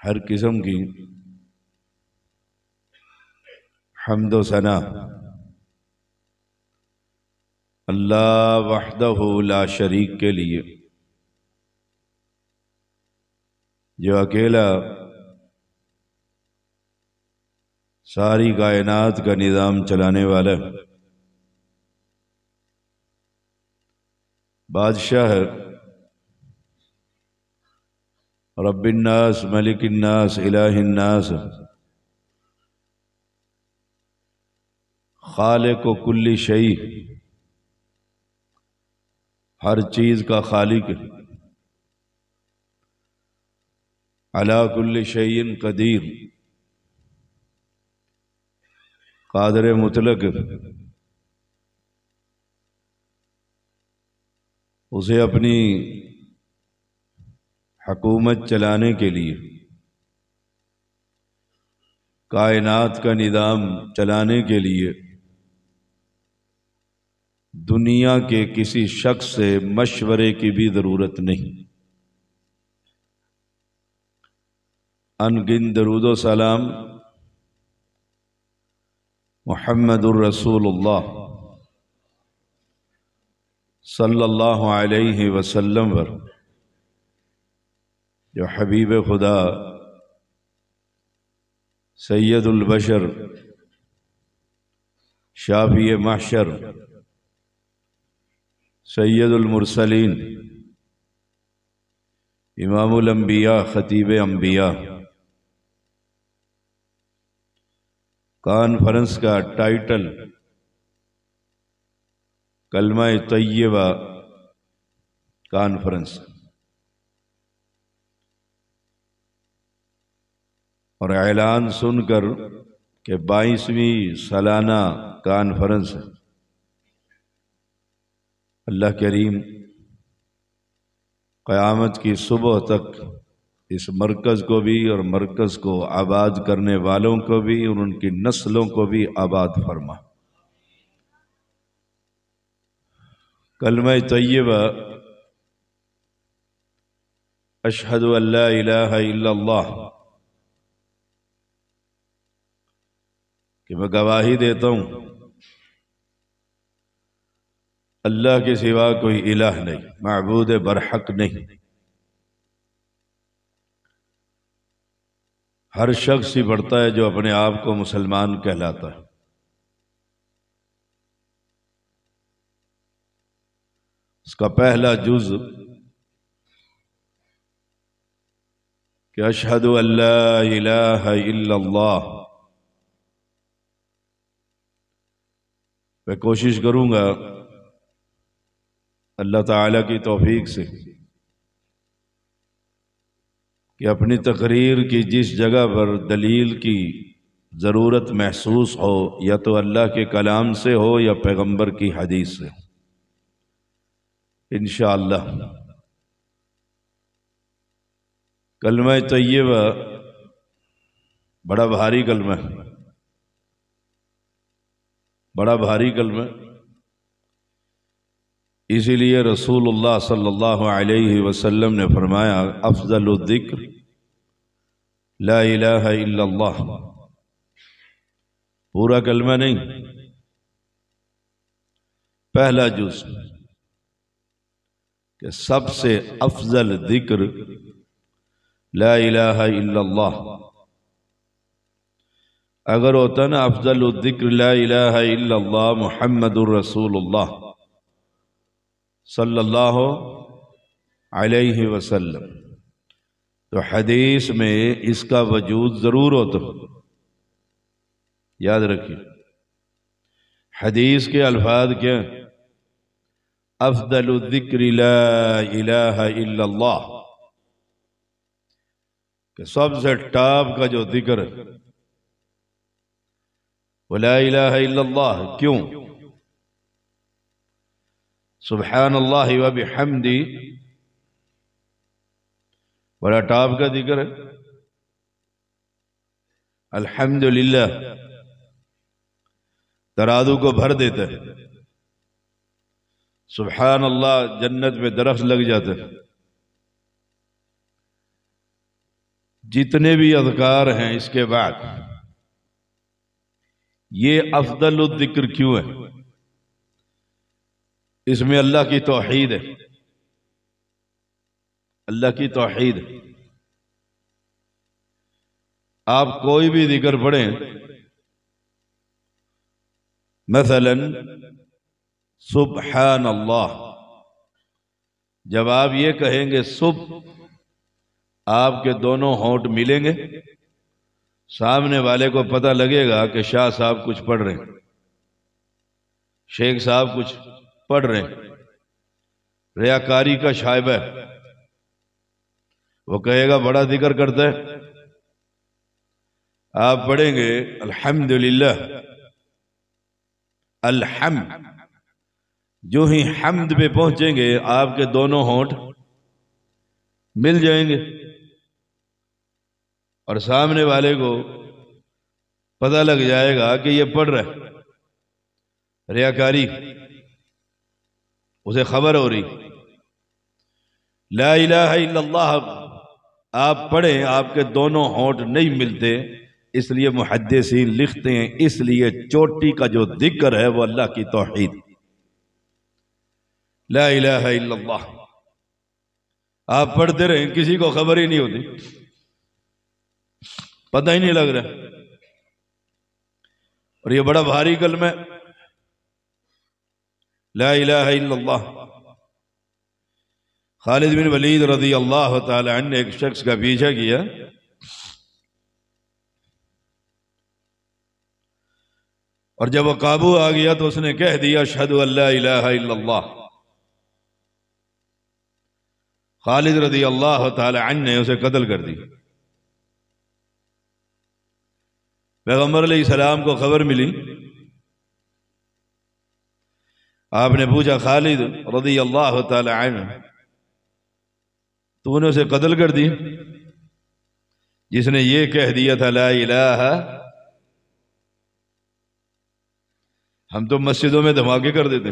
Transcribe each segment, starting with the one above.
हर किस्म की हम्द व सना अल्लाह वहदहु ला शरीक के लिए, जो अकेला सारी कायनात का निज़ाम चलाने वाला बादशाह रब्बिन्नास मलिकिन्नास इलाहिन्नास खालिक कुल्ली शई, हर चीज का खालिक, अला कुल्ली शैइन कदीर, कादर मुतलक, उसे अपनी हुकूमत चलाने के लिए, कायनात का निज़ाम चलाने के लिए दुनिया के किसी शख्स से मशवरे की भी ज़रूरत नहीं। अनगिन दरूदो सलाम मुहम्मदुर रसूलुल्लाह सल्लल्लाहु अलैहि वसल्लम पर, जो हबीब खुदा सैयदुल बशर शाफी महशर सैयदुल मुरसलीन इमामुल अंबिया खतीब अंबिया कॉन्फ्रेंस का टाइटल कलमा तय्यबा कॉन्फ्रेंस, और ऐलान सुनकर कि 22वीं सालाना कॉन्फ्रेंस अल्लाह करीम क़यामत की सुबह तक इस मरकज़ को भी और मरकज़ को आबाद करने वालों को भी और उनकी नस्लों को भी आबाद फरमा। कलमा तय्यबा अशहदु अल्ला इलाहा इल्लल्लाह कि मैं गवाही देता हूँ अल्लाह के सिवा कोई इलाह नहीं, माबूद बरहक नहीं। हर शख्स ही पढ़ता है जो अपने आप को मुसलमान कहलाता है। उसका पहला जुज कि अशहदु अल्ला इलाहा इल्लल्लाह। मैं कोशिश करूंगा अल्लाह ताला की तौफीक से कि अपनी तकरीर की जिस जगह पर दलील की ज़रूरत महसूस हो, या तो अल्लाह के कलाम से हो या पैगंबर की हदीस से, इंशाअल्लाह। कलमा तय्यबा बड़ा भारी कलमा है, बड़ा भारी कलमा। इसीलिए रसूलुल्लाह सल्लल्लाहु अलैहि वसल्लम ने फरमाया अफ़ज़लु ज़िक्र ला इलाहा इल्लल्लाह। पूरा कलमा नहीं, पहला जुज़ कि सबसे अफजल जिक्र ला इलाहा इल्लल्लाह। अगर होता ना अफजल जिक्र ला इलाहा इल्लल्लाह मुहम्मदुर रसूलुल्लाह सल्लल्लाहु अलैहि वसल्लम, तो हदीस में इसका वजूद जरूर होता। याद रखिए, हदीस के अल्फाज क्या? अफदलु ज़िक्र ला इलाहा इल्लल्लाह, कि सबसे टॉप का जो जिक्र है वो ला इलाहा इल्लल्लाह। क्यों? सुब्हानल्लाह व बिहम्दी बड़ा टॉप का जिक्र है। अल्हम्दुलिल्लाह तराजू को भर देता है। सुब्हानल्लाह जन्नत में दरख्त लग जाता है। जितने भी अज़कार हैं इसके बाद ये अफदल जिक्र क्यों है? इसमें अल्लाह की तौहीद है, अल्लाह की तौहीद। आप कोई भी जिक्र पढ़ें, मसलन सुब्हान अल्लाह, जब आप ये कहेंगे सुब, आपके दोनों होंठ मिलेंगे, सामने वाले को पता लगेगा कि शाह साहब कुछ पढ़ रहे हैं, शेख साहब कुछ पढ़ रहे हैं, रियाकारी का शायबा है। वो कहेगा बड़ा जिक्र करता है। आप पढ़ेंगे अल्हम्दुलिल्लाह, अल्हम्द, जो ही हम्द पे पहुंचेंगे आपके दोनों होंठ मिल जाएंगे और सामने वाले को पता लग जाएगा कि ये पढ़ रहा है, रियाकारी, उसे खबर हो रही। ला इलाहा इल्लल्लाह आप पढ़ें, आपके दोनों होंठ नहीं मिलते, इसलिए मुहद्दिसीन लिखते हैं इसलिए चोटी का जो जिक्र है वो अल्लाह की तौहीद, ला इलाहा इल्लल्लाह। आप पढ़ते रहें, किसी को खबर ही नहीं होती, पता ही नहीं लग रहा। और ये बड़ा भारी कलमा है, ला इलाहा इल्लल्लाह। खालिद बिन वलीद रज़ी अल्लाह तआला अन्हु ने एक शख्स का पीछा किया, और जब वो काबू आ गया तो उसने कह दिया अशहदु अल्ला इलाहा इल्लल्लाह। खालिद रज़ी अल्लाह तआला अन्हु ने उसे कत्ल कर दिया। पैगंबर अलैहिस्सलाम को खबर मिली, आपने पूछा खालिद रज़ी अल्लाह तआला अन्हु, तूने उसे कत्ल कर दिया? जिसने ये कह दिया था ला इलाहा। हम तो मस्जिदों में धमाके कर देते,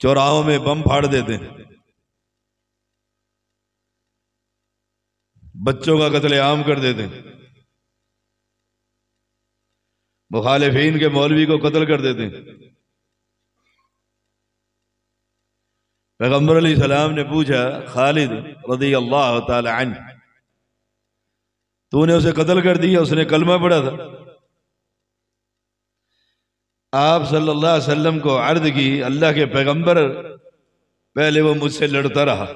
चौराहों में बम फाड़ देते, बच्चों का कत्लेआम कर देते, मुखालिफीन के मौलवी को कत्ल कर देते। पैगंबर अलैहिस्सलाम ने पूछा खालिद रज़ी अल्लाह ताला अन्हु, तूने उसे कत्ल कर दिया, उसने कलमा पढ़ा था। आप सल्लल्लाहु अलैहि वसल्लम को अर्ज की, अल्लाह के पैगंबर, पहले वो मुझसे लड़ता रहा,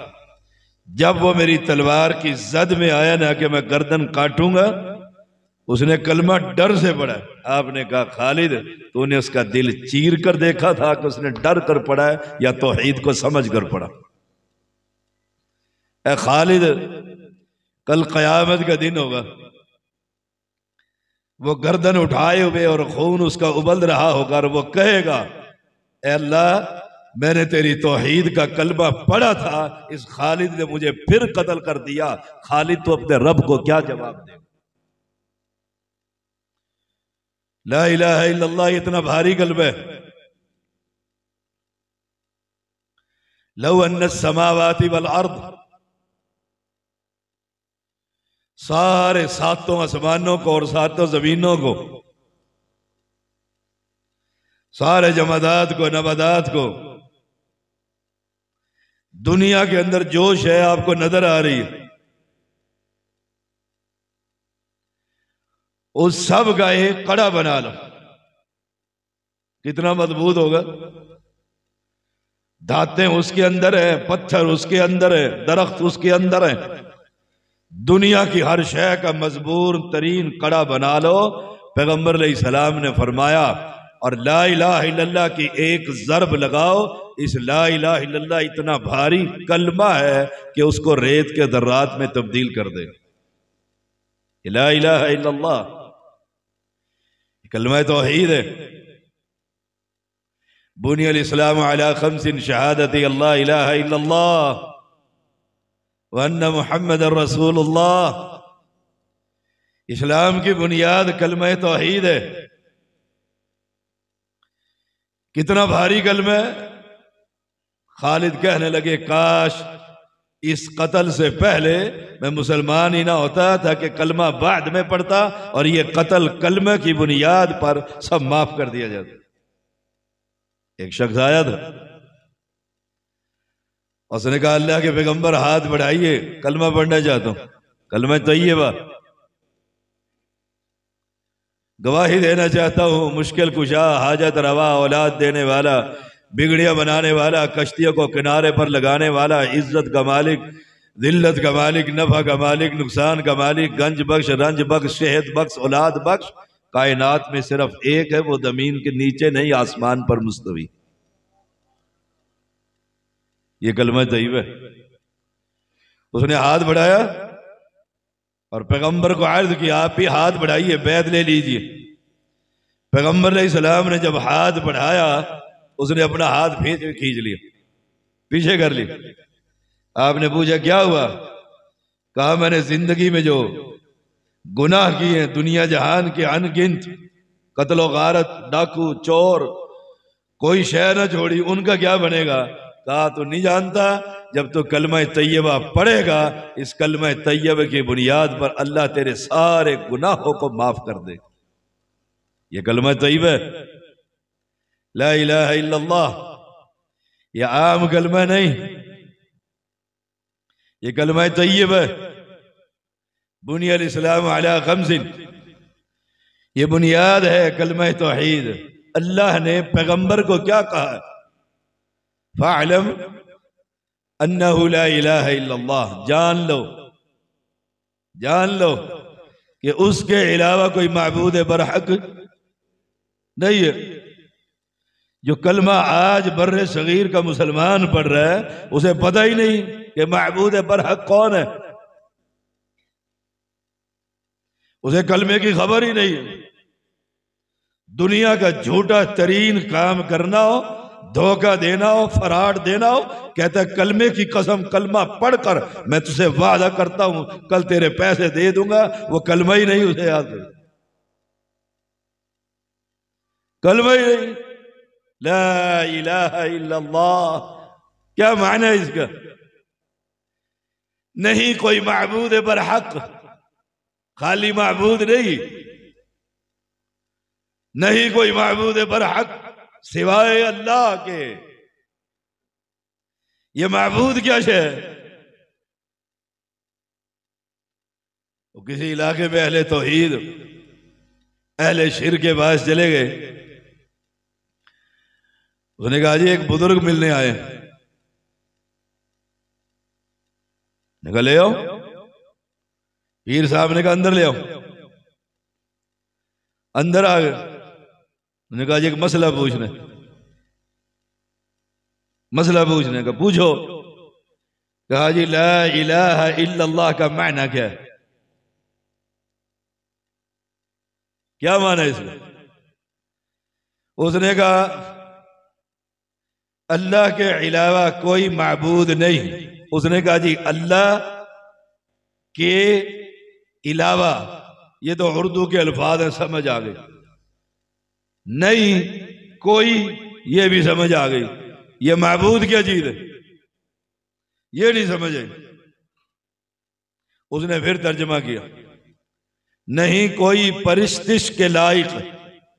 जब वो मेरी तलवार की जद में आया ना कि मैं गर्दन काटूंगा, उसने कलमा डर से पढ़ा। आपने कहा खालिद, तूने उसका दिल चीर कर देखा था कि उसने डर कर पढ़ा है या तौहीद को समझ कर पढ़ा? ए खालिद, कल कयामत का दिन होगा, वो गर्दन उठाए हुए और खून उसका उबल रहा होगा और वो कहेगा, ए अल्लाह, मैंने तेरी तौहीद का कलमा पढ़ा था, इस खालिद ने मुझे फिर कत्ल कर दिया। खालिद तो अपने रब को क्या जवाब दे? ला इलाहा इल्लल्लाह इतना भारी कलमा है। लौ अन्ना समावाति वल अर्द, सारे सातों आसमानों को और सातों जमीनों को, सारे जमादात को, नबादात को, दुनिया के अंदर जोश है आपको नजर आ रही है, उस सब का एक कड़ा बना लो। कितना मजबूत होगा? धातें उसके अंदर है, पत्थर उसके अंदर है, दरख्त उसके अंदर है, दुनिया की हर शय का मजबूर तरीन कड़ा बना लो। पैगंबर अलैहिस्सलाम ने फरमाया, और ला इलाहा इल्लल्लाह की एक ज़रब लगाओ, इस ला इलाहा इल्लल्लाह इतना भारी कलमा है कि उसको रेत के दर्रात में तब्दील कर दे। ला इलाहा इल्लल्लाह कलमा तौहीद है। बुनियल इस्लाम अला खम्सिन शहादती अल्ला इलाहा इल्लल्लाह व अन्ना मुहम्मदर रसूलुल्लाह। इस्लाम की बुनियाद कलमा तौहीद है। कितना भारी कलमा है। खालिद कहने लगे, काश इस कत्ल से पहले मैं मुसलमान ही ना होता था कि कलमा बाद में पढ़ता और ये कत्ल कलमे की बुनियाद पर सब माफ कर दिया जाता। एक शख्स आया था, उसने कहा, अल्लाह के पैगंबर हाथ बढ़ाइए, कलमा पढ़ना चाहता हूं। कलमा तैयबा, गवाही देना चाहता हूं, मुश्किल कुशा, हाजत रवा, औलाद देने वाला, बिगड़ियां बनाने वाला, कश्तियों को किनारे पर लगाने वाला, इज्जत का मालिक, दिल्लत का मालिक, नफा का मालिक, नुकसान का मालिक, गंज बख्श, रंज बख्श, सेहत बख्श, औलाद बख्श, कायनात में सिर्फ एक है, वो जमीन के नीचे नहीं आसमान पर मुस्तवी। ये कलमा तैयबा है। उसने हाथ बढ़ाया और पैगंबर को अर्ज किया, आप ही हाथ बढ़ाइए, बैत ले लीजिए। पैगंबर अलैहिस्सलाम ने जब हाथ बढ़ाया, उसने अपना हाथ खींच लिया, पीछे कर लिया। आपने पूछा क्या हुआ? कहा, मैंने जिंदगी में जो गुनाह किए हैं, दुनिया जहान के अनगिनत, कत्ल गारत, डाकू, चोर, कोई शय न छोड़ी, उनका क्या बनेगा? कहा, तू नहीं जानता, जब तू कलमा तैयबा पढ़ेगा, इस कलमा तैयबा की बुनियाद पर अल्लाह तेरे सारे गुनाहों को माफ कर दे। ये कलमा तैयबा है, ला इलाहा इल्लल्लाह। ये आम कलमा नहीं, ये कलमा तैयबा है। बुनियल इस्लाम अला खम्सिन, ये बुनियाद है कलमा तौहीद। अल्लाह ने पैगंबर को क्या कहा? फ़अलम अन्नहु ला इलाहा इल्लल्लाह, जान लो कि उसके अलावा कोई माबूद बरहक नहीं है। जो कलमा आज बर्रे सगीर का मुसलमान पढ़ रहा है, उसे पता ही नहीं कि माबूद बरहक कौन है, उसे कलमे की खबर ही नहीं है। दुनिया का झूठा तरीन काम करना हो, धोखा देना हो, फराड देना हो, कहता है कलमे की कसम, कलमा पढ़कर मैं तुझे वादा करता हूं कल तेरे पैसे दे दूंगा। वो कलमा ही नहीं उसे याद है, कलमा ही नहीं। ला इलाहा इल्लल्लाह, क्या माना है इसका? नहीं कोई माबूद बरहक, खाली माबूद नहीं, नहीं कोई माबूद बरहक सिवाय अल्लाह के। ये माबूद क्या है? वो किसी इलाके में अहले तौहीद अहले शिर के पास चले गए। उसने कहा जी एक बुजुर्ग मिलने आए। कहा ले आओ। पीर साहब ने कहा अंदर ले आओ। अंदर आ गए। उन्होंने कहा जी एक मसला पूछने, मसला पूछने का। पूछो। कहा जी ला इलाहा इल्लल्लाह का मायना क्या है? क्या माना इसमें? उसने कहा अल्लाह के अलावा कोई माबूद नहीं। उसने कहा जी अल्लाह के अलावा, ये तो उर्दू के अल्फाज है, समझ आ गई। नहीं कोई, ये भी समझ आ गई। ये माबूद क्या चीज है ये नहीं समझ आई। उसने फिर तर्जमा किया, नहीं कोई परिस्तिश के लायक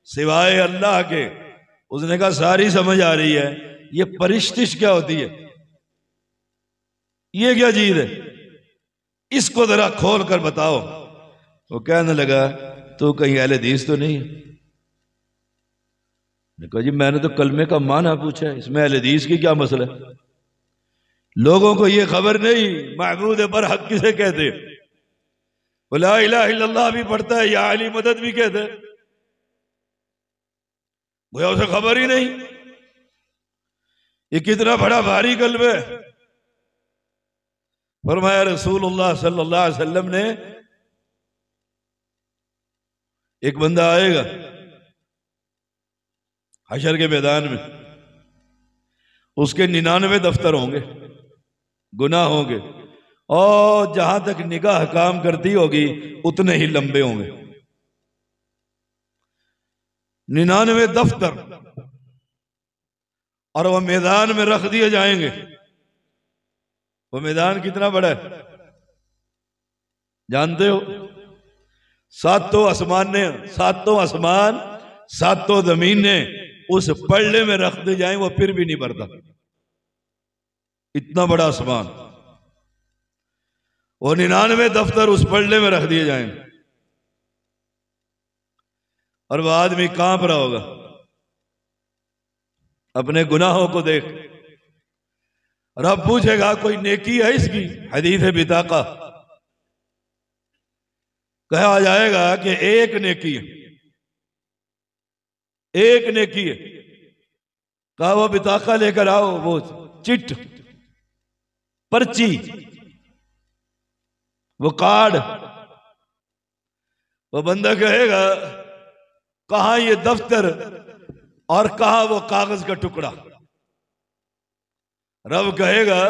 सिवाय अल्लाह के। उसने कहा सारी समझ आ रही है, ये परिस्तिश क्या होती है, ये क्या चीज है, इसको जरा खोल कर बताओ। वो कहने लगा तो कहीं अहले हदीस तो नहीं है? ने कहा जी मैंने तो कलमे का माना पूछा है, इसमें अहले हदीस की क्या मसला है? लोगों को ये खबर नहीं महबूद बरहक किसे कहते। वो ला इलाहा इल्लल्लाह भी पढ़ता है, या अली मदद भी कहते हैं, मुझे उसे खबर ही नहीं। ये कितना बड़ा भारी कल्ब है। फरमाया रसूलुल्लाह सल्लल्लाहु अलैहि वसल्लम ने, एक बंदा आएगा हशर के मैदान में, उसके 99 दफ्तर होंगे, गुनाह होंगे, और जहां तक निगाह काम करती होगी उतने ही लंबे होंगे। 99 दफ्तर, और वह मैदान में रख दिए जाएंगे। वो मैदान कितना बड़ा है जानते हो? सातों आसमान सातों जमीनें उस पल्ले में रख दे जाए, वो फिर भी नहीं भरता। इतना बड़ा आसमान, वो 99 दफ्तर उस पल्ले में रख दिए जाएंगे, और वह आदमी कांप रहा होगा अपने गुनाहों को देख। रब पूछेगा कोई नेकी है इसकी? हदीस है बिताका, कहा जाएगा कि एक नेकी है, एक नेकी है। कहा वो बिताका लेकर आओ, वो चिट, पर्ची, वो कार्ड। वो बंदा कहेगा कहां ये दफ्तर और कहां वो कागज का टुकड़ा? रब कहेगा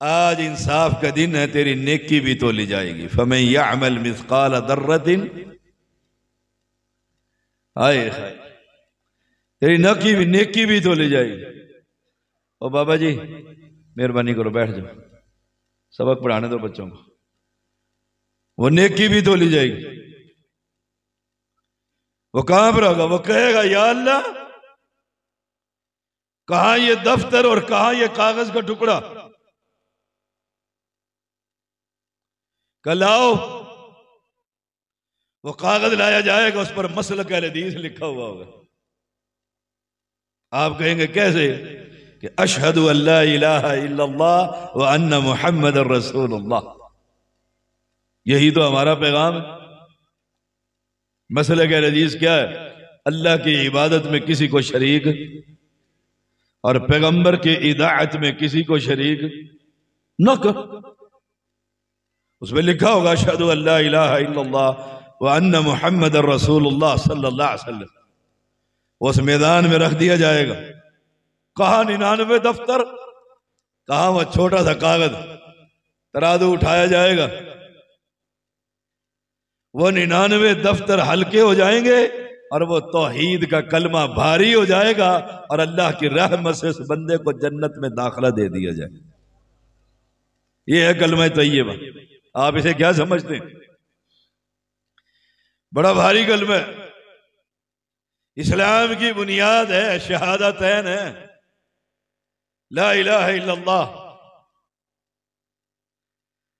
आज इंसाफ का दिन है, तेरी नेकी भी तो ली जाएगी। फमन यअमल मिस्काल दर्रतिन, हाय हाय, तेरी नेकी भी तो ली जाएगी। ओ बाबा जी मेहरबानी करो बैठ जाओ, सबक पढ़ाने दो बच्चों को। वो नेकी भी तो ली जाएगी। वो कहां पर होगा? वो कहेगा या अल्लाह कहां ये दफ्तर और कहां ये कागज का टुकड़ा? कल आओ, वो कागज लाया जाएगा, उस पर मसलक अहले हदीस लिखा हुआ होगा। आप कहेंगे कैसे? कि अशहदु अल्ला इलाहा इल्लल्लाह व अन्ना मुहम्मदुर रसूलुल्लाह। यही तो हमारा पैगाम है। मसलक अहले हदीस क्या है? अल्लाह की इबादत में किसी को शरीक और पैगंबर के इदाअत में किसी को शरीक न कर। उसमें लिखा होगा अशहदु अल्ला इलाहा इल्लल्लाह व अन्ना मुहम्मदुर रसूलुल्लाह सल्लल्लाहु अलैहि वसल्लम। उस मैदान में रख दिया जाएगा। कहा 99 दफ्तर, कहा वह छोटा सा कागज, तराजू उठाया जाएगा, वो 99 दफ्तर हल्के हो जाएंगे और वो तौहीद का कलमा भारी हो जाएगा और अल्लाह की रहमत से उस बंदे को जन्नत में दाखिला दे दिया जाए। ये है कलमा तैयबा। आप इसे क्या समझते हैं? बड़ा भारी कलमा है, इस्लाम की बुनियाद है, शहादतैन है, ला इलाहा इल्लल्लाह।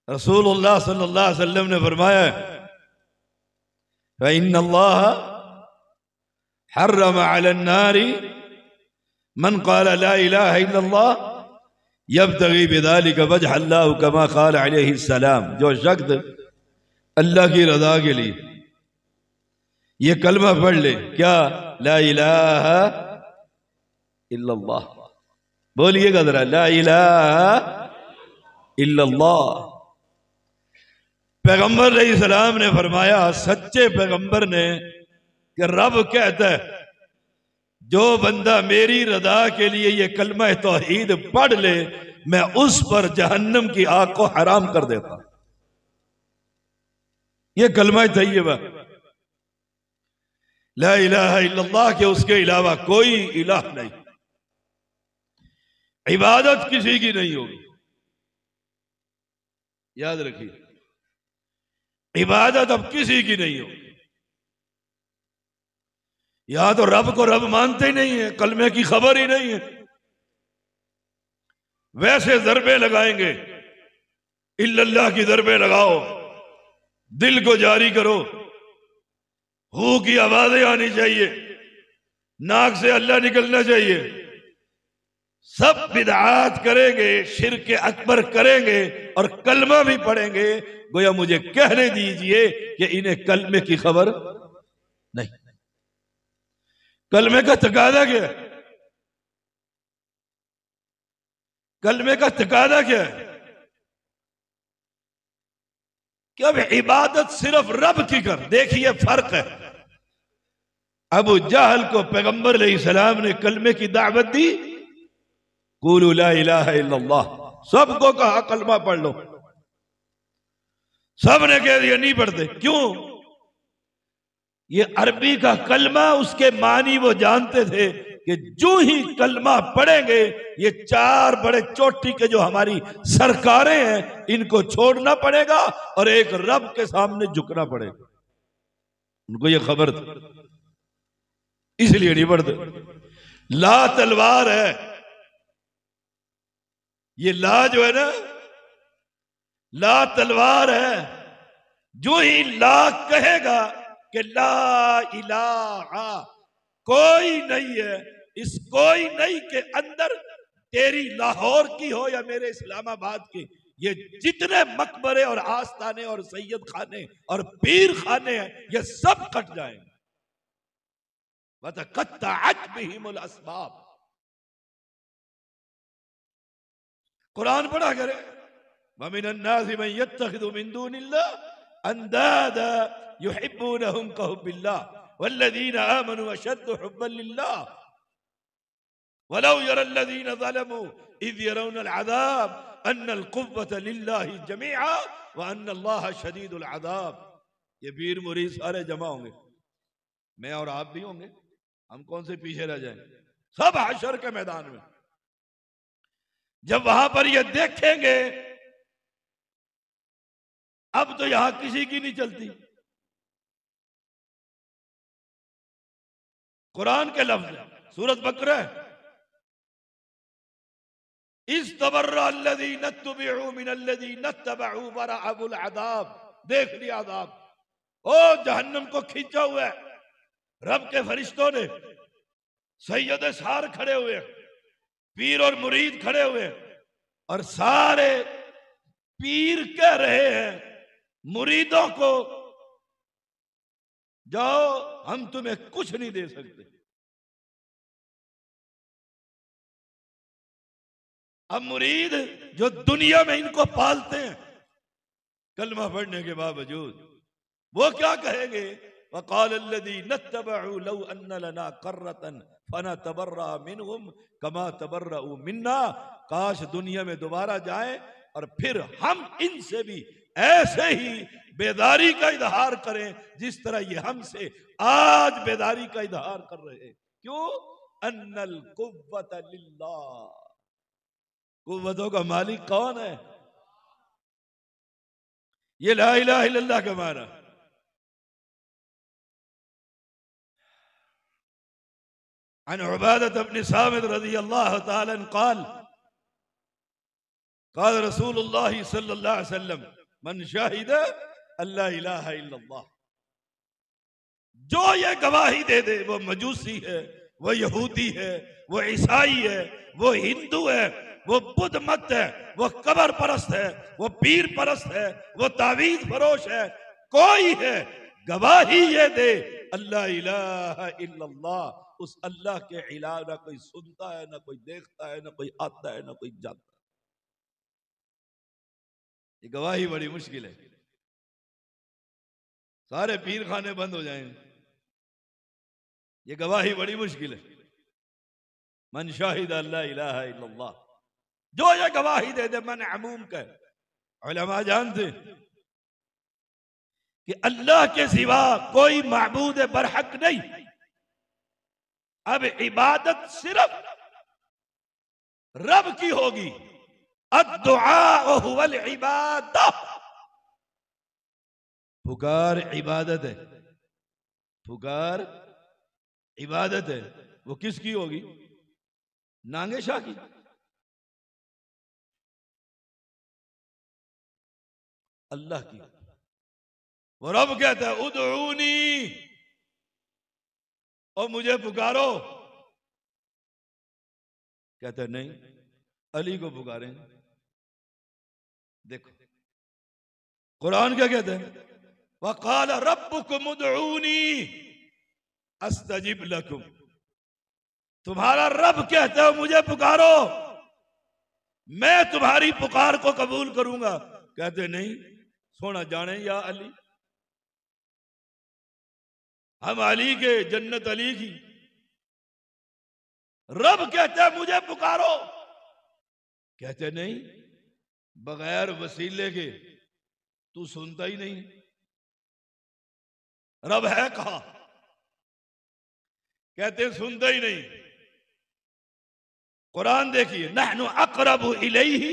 रसूलुल्लाह सल्लल्लाहु अलैहि वसल्लम ने फरमाया इन्नल्लाह हर्रम अलन नारी मन क़ाल ला इलाहा इल्लल्लाह यब्तगी बिज़ालिका वजह अल्लाह कमा क़ाल अलैहि सलाम। जो शख्स अल्लाह की रजा के लिए ये कलमा पढ़ ले, क्या? ला इलाहा इल्लल्लाह। बोलिएगा जरा, ला इलाहा इल्लल्लाह। पैगंबर अलैहिस्सलाम ने फरमाया, सच्चे पैगंबर ने, कि रब कहता है जो बंदा मेरी रजा के लिए ये कलमा तौहीद पढ़ ले, मैं उस पर जहन्नम की आग को हराम कर देता। ये कलमा तैयबा, ला इलाहा इल्लल्लाह, के उसके अलावा कोई इलाह नहीं, इबादत किसी की नहीं होगी। याद रखिए, इबादत अब किसी की नहीं होगी। यहां तो रब को रब मानते ही नहीं है, कलमे की खबर ही नहीं है। वैसे ज़रबे लगाएंगे, इल्लल्लाह की ज़रबे लगाओ, दिल को जारी करो, हू की आवाजें आनी चाहिए, नाक से अल्लाह निकलना चाहिए। सब बिदआत करेंगे, शिर्क अकबर करेंगे और कलमा भी पढ़ेंगे। गोया मुझे कहने दीजिए कि इन्हें कलमे की खबर नहीं। कलमे का तकादा क्या है? कलमे का तकादा क्या है? कि अब इबादत सिर्फ रब की कर। देखिए फर्क है। अबू जहल को पैगंबर अलैहिस्सलाम ने कलमे की दावत दी, कुलू ला इलाहा इल्लल्लाह, सबको कहा कलमा पढ़ लो। सब ने कह दिया नहीं पढ़ते। क्यों? ये अरबी का कलमा, उसके मानी वो जानते थे कि जो ही कलमा पढ़ेंगे ये चार बड़े चोटी के जो हमारी सरकारें हैं इनको छोड़ना पड़ेगा और एक रब के सामने झुकना पड़ेगा। उनको ये खबर थी, इसलिए नहीं पढ़ते। ला तलवार है, ये ला जो है ना, ला तलवार है। जो ही ला कहेगा कि ला इलाहा, कोई नहीं है, इस कोई नहीं के अंदर तेरी लाहौर की हो या मेरे इस्लामाबाद की, ये जितने मकबरे और आस्थाने और सैयद खाने और पीर खाने हैं ये सब कट जाएंगे। वतक़त्तअत बिहिमुल अस्बाब। कुरान पढ़ा करे, वमिनन नासि मन यत्तखिदु मिन दूनिल्लाह अंदादा युहिब्बूनहुम कहुब्बिल्लाह वल्लज़ीना आमनू अशद्दु हुब्बन लिल्लाह वलौ यरल्लज़ीना ज़लमू इज़ यरौनल अज़ाब अन्नल कुव्वता लिल्लाहि जमीआ व अन्नल्लाहा शदीदुल अज़ाब। ये पीर मुरीद सारे जमा होंगे, मैं और आप भी होंगे, हम कौन से पीछे रह जाएंगे? सब हशर के मैदान में जब वहां पर ये देखेंगे, अब तो यहां किसी की नहीं चलती। कुरान के लफ्ज, सूरत बकरा, इस्तबर्रअल्लज़ीना इत्तबअू मिनल्लज़ीना इत्तबअू वरअबुल अज़ाब। देख लिया अज़ाब, ओ जहन्नम को खींचा हुआ है। रब के फरिश्तों ने, सैयद सार खड़े हुए, पीर और मुरीद खड़े हुए और सारे पीर कह रहे हैं मुरीदों को, जाओ हम तुम्हें कुछ नहीं दे सकते। अब मुरीद जो दुनिया में इनको पालते हैं कलमा पढ़ने के बावजूद, वो क्या कहेंगे? फ़क़ालल्लज़ी नत्तबअू लौ अन्न लना कर्रतन फनतबर्रा मिनहुम कमा तबर्रऊ मिन्ना, काश दुनिया में दोबारा जाए और फिर हम इनसे भी ऐसे ही बेदारी का इजहार करें जिस तरह ये हमसे आज बेदारी का इजहार कर रहे हैं। क्यों? अन्नल कुव्वत लिल्लाह, कुव्वतों का मालिक कौन है? ये ला इलाहा इल्लल्लाह का माना। अन उबादत इब्न सामित रज़ियल्लाहु तआला अन्हु क़ाल क़ाल रसूलुल्लाह सल्लल्लाहु अलैहि वसल्लम मन शाहिदा अल्ला इलाहा इल्लल्लाह, जो ये गवाही दे दे, वो मजूसी है, वो यहूदी है, वो ईसाई है, वो हिंदू है, वो बुद्ध मत है, वो कब्र परस्त है, वो पीर परस्त है, वो तावीज फरोश है, कोई है, गवाही ये दे अल्ला इलाहा इल्लल्लाह, उस अल्लाह के अलावा ना कोई सुनता है, ना कोई देखता है, ना कोई आता है, ना कोई जानता है। ये गवाही बड़ी मुश्किल है। सारे पीर खाने बंद हो जाएंगे। ये गवाही बड़ी मुश्किल है। मन शाहिद अल्ला इलाहा इल्लल्लाह, जो ये गवाही दे दे, मन अमूम का है। उलमा जानते कि अल्लाह के सिवा कोई माबूद बरहक नहीं। अब इबादत सिर्फ रब की होगी। अद्दुआ हुवल इबादत, पुकार इबादत है, पुकार इबादत है। वो किसकी होगी? नांगे शाह की। अल्लाह की। वो रब कहता है उदऊनी, और मुझे पुकारो। कहता है नहीं, अली को पुकारें। देखो कुरान क्या कहता है? वक़ाल रब्बुकुम उदऊनी अस्तजिब लकुम, तुम्हारा रब कहता है मुझे पुकारो, मैं तुम्हारी पुकार को कबूल करूंगा। कहते नहीं, सोना जाने या अली, हम अली के, जन्नत अली की। रब कहता है मुझे पुकारो, कहते नहीं, बगैर वसीले के तू सुनता ही नहीं। रब है कहां? कहते सुनता ही नहीं। कुरान देखिए, नहनु अक़रबु इलैहि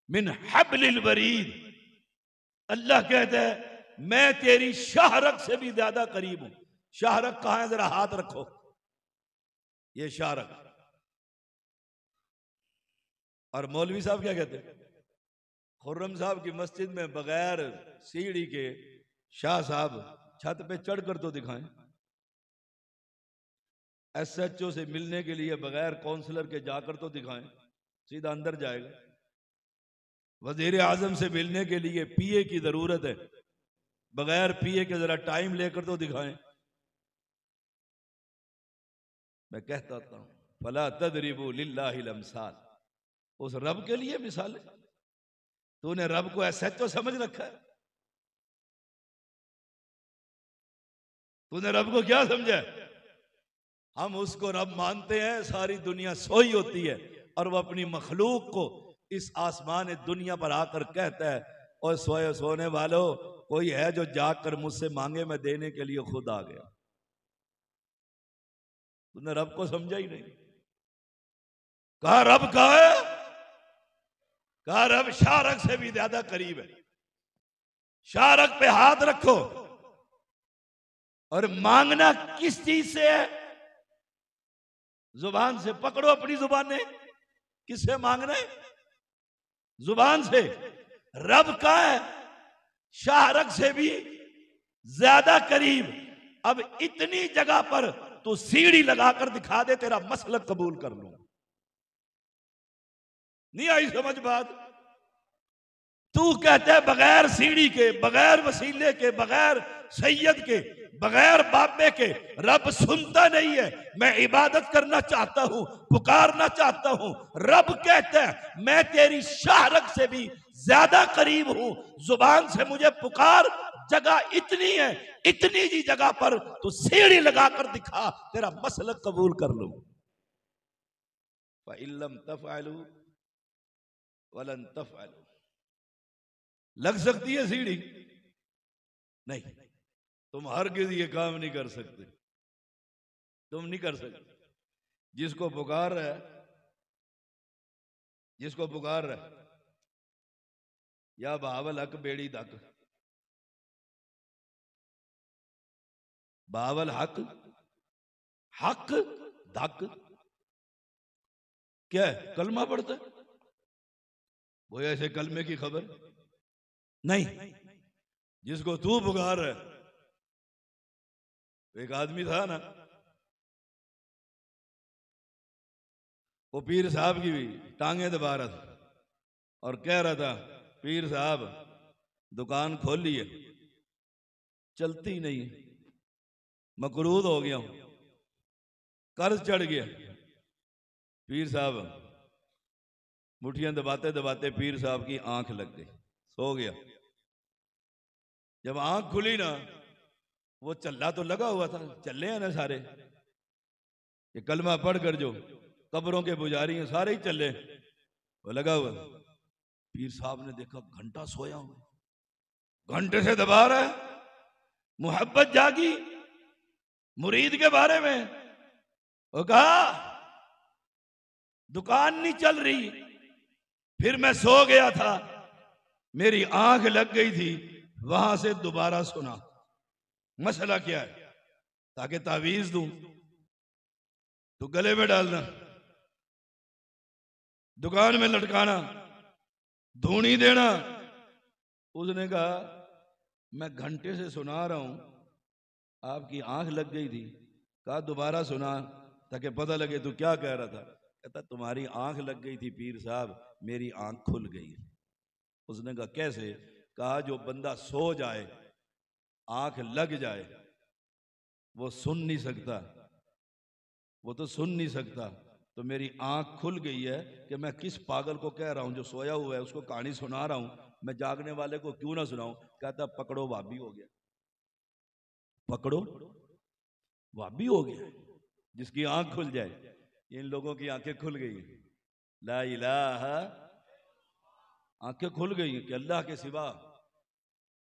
मिन हब्लिल वरीद। अल्लाह कहता है मैं तेरी शाहरग से भी ज्यादा करीब हूं। शाहरग कहां है? जरा हाथ रखो। ये शाहरग। और मौलवी साहब क्या कहते हैं? खुर्रम साहब की मस्जिद में बगैर सीढ़ी के शाह साहब छत पे चढ़कर तो दिखाएं। SHO से मिलने के लिए बगैर काउंसलर के जाकर तो दिखाएं, सीधा अंदर जाएगा। वजीर आजम से मिलने के लिए PA की जरूरत है, बगैर PA के जरा टाइम लेकर तो दिखाएं। मैं कहता हूं फला तदरिबू लिल्लाहिल अमसाल, उस रब के लिए मिसाल। तूने रब को SHO समझ रखा है? तूने रब को क्या समझा? हम उसको रब मानते हैं, सारी दुनिया सोई होती है और वो अपनी मखलूक को इस आसमान दुनिया पर आकर कहता है और सोए सोने वालों, कोई है जो जाकर मुझसे मांगे, मैं देने के लिए खुद आ गया। तूने रब को समझा ही नहीं। कहा रब कहा है? कहा रब शारक से भी ज्यादा करीब है। शारक पे हाथ रखो। और मांगना किस चीज से है? जुबान से पकड़ो अपनी जुबान। किससे मांगना है? जुबान से। रब का है शाहरग से भी ज्यादा करीब। अब इतनी जगह पर तू सीढ़ी लगाकर दिखा दे, तेरा मसलक कबूल कर लूं। नहीं आई समझ बात? तू कहते है बगैर सीढ़ी के, बगैर वसीले के, बगैर सैयद के, बगैर बाबे के रब सुनता नहीं है। मैं इबादत करना चाहता हूं, पुकारना चाहता हूं। रब कहता है मैं तेरी शाहरग से भी ज्यादा करीब हूं, जुबान से मुझे पुकार, जगह इतनी है, इतनी जी जगह पर तू सीढ़ी लगाकर दिखा, तेरा मसलक कबूल कर लूं। फ़इल्लम तफ़अलू वलन तफ़अलू, लग सकती है सीढ़ी? नहीं, तुम हरगिज़ ये काम नहीं कर सकते, तुम नहीं कर सकते। जिसको पुकार रहा है, जिसको पुकार रहा है, या बावल हक बेड़ी दक, बावल हक हक धक, क्या है? कलमा पढ़ता है वो, ऐसे कलमे की खबर नहीं। जिसको तू पुकार है, एक आदमी था ना, वो पीर साहब की भी टांगे दबा रहा था और कह रहा था, पीर साहब दुकान खोल ली है, चलती नहीं, मकरूद हो गया हूं, कर्ज चढ़ गया। पीर साहब मुठियां दबाते दबाते पीर साहब की आंख लग गई, सो गया। जब आंख खुली ना, वो चल्ला तो लगा हुआ था, चले हैं ना सारे, ये कलमा पढ़ कर जो कब्रों के पुजारी हैं सारे ही चले, वो लगा हुआ। पीर साहब ने देखा घंटा सोया हुआ, घंटे से दबा रहा है, मोहब्बत जागी मुरीद के बारे में। वो कहा दुकान नहीं चल रही, फिर मैं सो गया था, मेरी आंख लग गई थी, वहां से दोबारा सुना। मसला क्या है? ताकि तावीज दूं तो गले में डालना, दुकान में लटकाना, धूनी देना। उसने कहा मैं घंटे से सुना रहा हूं, आपकी आंख लग गई थी, कहा दोबारा सुना ताकि पता लगे तू क्या कह रहा था। कहता तुम्हारी आंख लग गई थी पीर साहब, मेरी आंख खुल गई। उसने कहा कैसे? कहा जो बंदा सो जाए, आंख लग जाए, वो सुन नहीं सकता, वो तो सुन नहीं सकता, तो मेरी आंख खुल गई है कि मैं किस पागल को कह रहा हूं जो सोया हुआ है, उसको कहानी सुना रहा हूं, मैं जागने वाले को क्यों ना सुनाऊं। कहता पकड़ो वाबी हो गया, पकड़ो वाबी हो गया, जिसकी आंख खुल जाए। इन लोगों की आंखें खुल गई, ला इलाहा, आंखें खुल गई कि अल्लाह के सिवा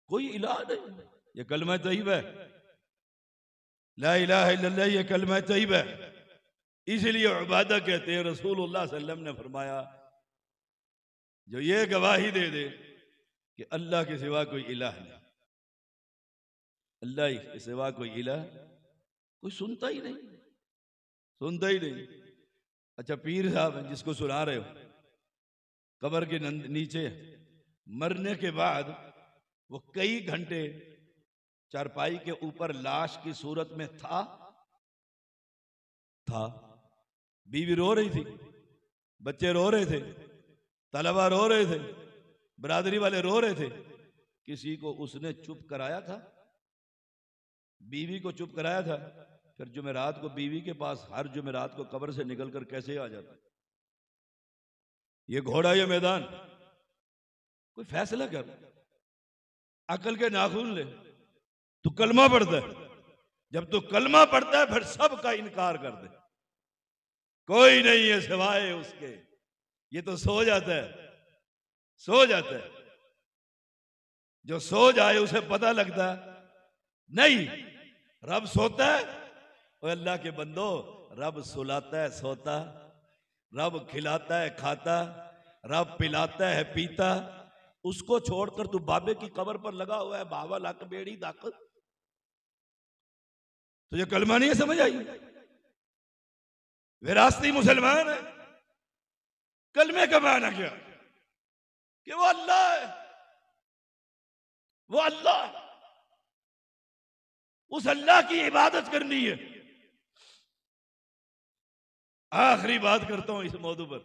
कोई इलाह नहीं। ये कलमा तय्यब है, ला इलाहा इल्लल्लाह, ये कलमा तय्यब है। इसलिए इबादत कहते हैं। रसूलुल्लाह सल्लल्लाहु अलैहि वसल्लम ने फरमाया जो ये गवाही दे दे कि अल्लाह के सिवा कोई इलाह नहीं, अल्लाह के सिवा कोई इलाह, कोई सुनता ही नहीं, सुनता ही नहीं। अच्छा पीर साहब जिसको सुना रहे हो, कब्र के नीचे मरने के बाद वो कई घंटे चारपाई के ऊपर लाश की सूरत में था। बीवी रो रही थी, बच्चे रो रहे थे, तलबा रो रहे थे, बरादरी वाले रो रहे थे। किसी को उसने चुप कराया था, बीवी को चुप कराया था। फिर जुमेरात को बीवी के पास हर जुमेरात को कब्र से निकलकर कैसे आ जाता? ये घोड़ा, ये मैदान, कोई फैसला कर, अकल के नाखून ले। तू कलमा पढ़ता है, जब तू कलमा पढ़ता है फिर सबका इनकार कर दे, कोई नहीं है सिवाय उसके। ये तो सो जाता है, सो जाता है। जो सो जाए उसे पता लगता नहीं, रब सोता है। और अल्लाह के बंदो, रब सुलाता है सोता, रब खिलाता है खाता, रब पिलाता है पीता। उसको छोड़कर तू बाबे की कब्र पर लगा हुआ है, बाबा लक बेड़ी दक। तुझे कलमा नहीं है समझ आई? विरासती मुसलमान है। कलमे का माना क्या? कि वो अल्लाह है, वो अल्लाह, उस अल्लाह की इबादत करनी है। आखिरी बात करता हूं इस मौजू पर।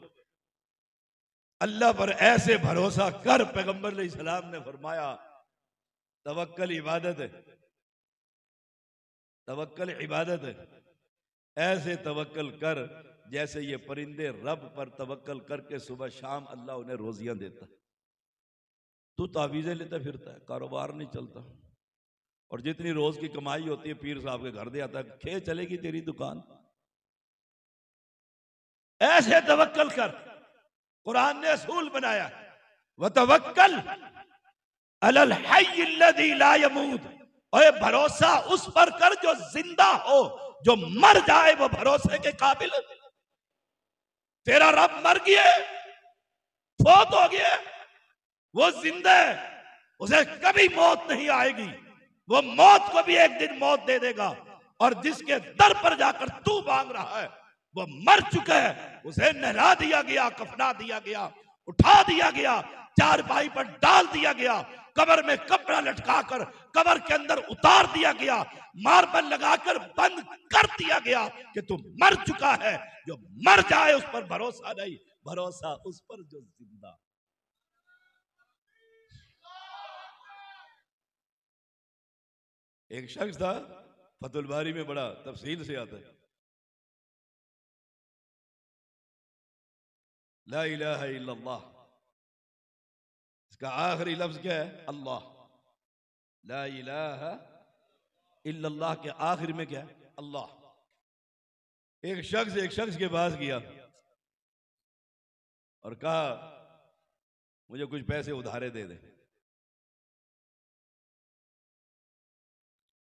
अल्लाह पर ऐसे भरोसा कर, पैगंबर अलैहिस्सलाम ने फरमाया तवक्कल इबादत है, तवक्कल इबादत है। ऐसे तवक्कल कर जैसे ये परिंदे रब पर तवक्कल करके सुबह शाम अल्लाह उन्हें रोजियां देता है। तू तावीज़ें लेता फिरता है, कारोबार नहीं चलता, और जितनी रोज की कमाई होती है पीर साहब के घर दे आता है, खे चलेगी तेरी दुकान। ऐसे तवक्कल कर, कुरान ने असूल बनाया, व तवक्कल अलल हय्य अल्लज़ी ला यमूत, ओए भरोसा उस पर कर जो जिंदा हो, जो मर जाए वो भरोसे के काबिल। तेरा रब मर गया, फौत हो गया, वो जिंदा है, उसे कभी मौत नहीं आएगी, वो मौत को भी एक दिन मौत दे देगा। और जिसके दर पर जाकर तू मांग रहा है वो मर चुका है, उसे नहला दिया गया, कफना दिया गया, उठा दिया गया, चारपाई पर डाल दिया गया, कब्र में कपड़ा लटकाकर कब्र के अंदर उतार दिया गया, मार्बल लगाकर बंद कर दिया गया कि तू मर चुका है। जो मर जाए उस पर भरोसा नहीं, भरोसा उस पर जो जिंदा। एक शख्स था, फतुल बारी में बड़ा तफसील से आता है, ला इलाहा इल्लल्लाह, इसका आखिरी लफ्ज क्या है? अल्लाह। ला इलाहा इल्लल्लाह के आखिर में क्या है? अल्लाह। एक शख्स के पास गया और कहा मुझे कुछ पैसे उधारे दे दे।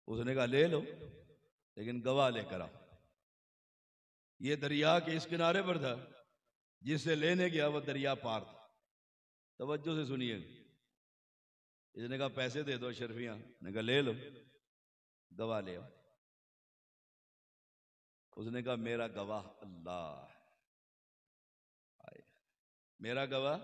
उसने कहा ले लो, लेकिन गवाह लेकर आओ। ये दरिया के इस किनारे पर था, जिससे लेने गया वो दरिया पार था। तवज्जो से सुनिए। इसने कहा पैसे दे दो अशरफियां, ने कहा ले लो, गवाह ले आओ। उसने कहा मेरा गवाह अल्लाह है, मेरा गवाह।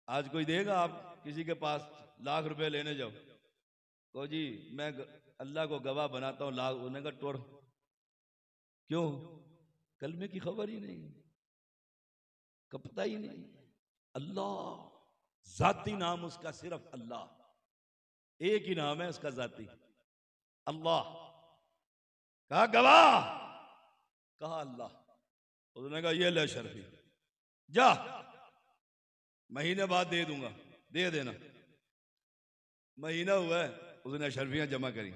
आज कोई देगा? आप किसी के पास लाख रुपए लेने जाओ, कहो जी मैं अल्लाह को गवाह बनाता हूं लाख, उन्होंने कहा टोर। क्यों? कलमे की खबर ही नहीं, कपता ही नहीं। अल्लाह जाती नाम उसका सिर्फ अल्लाह, एक ही नाम है उसका जाती, अल्लाह। कहा गवाह, कहा अल्लाह। उसने कहा ये ले शर्फी, जा महीने बाद दे दूंगा, दे देना। महीना हुआ है, उसने अशरफियां जमा करी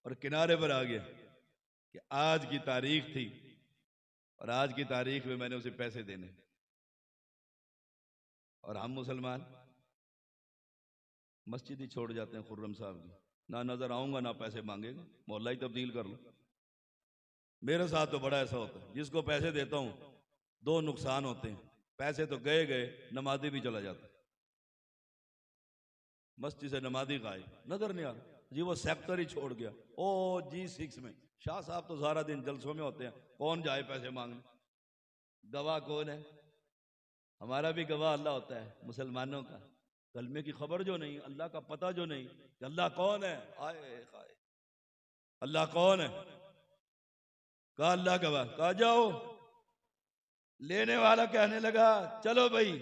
और किनारे पर आ गया कि आज की तारीख थी और आज की तारीख में मैंने उसे पैसे देने। और हम मुसलमान मस्जिद ही छोड़ जाते हैं खुर्रम साहब की, ना नजर आऊंगा ना पैसे मांगेगा, मोहल्ला ही तब्दील कर लो। मेरे साथ तो बड़ा ऐसा होता है, जिसको पैसे देता हूं दो नुकसान होते हैं, पैसे तो गए गए, नमाजी भी चला जाता है। मस्जिद से नमाजी गायब, नजर नहीं आ रहा जी, वो सेक्टर ही छोड़ गया। ओ G6 में शाह साहब तो सारा दिन जलसों में होते हैं, कौन जाए पैसे मांगने? गवाह कौन है? हमारा भी गवाह अल्लाह होता है, मुसलमानों का कलमे की खबर जो नहीं, अल्लाह का पता जो नहीं कि अल्लाह कौन है। आए खाए, अल्लाह कौन है? कहा अल्लाह गवाह। कहा जाओ। लेने वाला कहने लगा चलो भाई,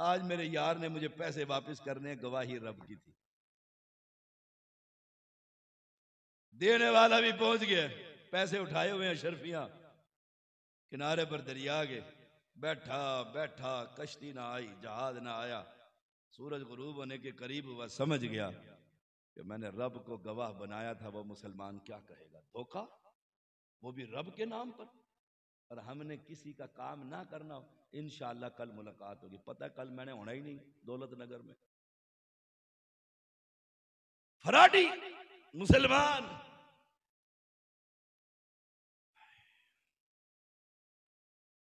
आज मेरे यार ने मुझे पैसे वापस करने, गवाही रब की थी। देने वाला भी पहुंच गया, पैसे उठाए हुए हैं शर्फियां, किनारे पर दरिया के बैठा बैठा, कश्ती ना आई, जहाज ना आया, सूरज गुरूब होने के करीब हुआ, समझ गया कि मैंने रब को गवाह बनाया था, वो मुसलमान क्या कहेगा? धोखा, वो भी रब के नाम पर। और हमने किसी का काम ना करना हो, इंशाअल्लाह कल मुलाकात होगी। पता है कल मैंने होना ही नहीं दौलत नगर में। फराडी मुसलमान,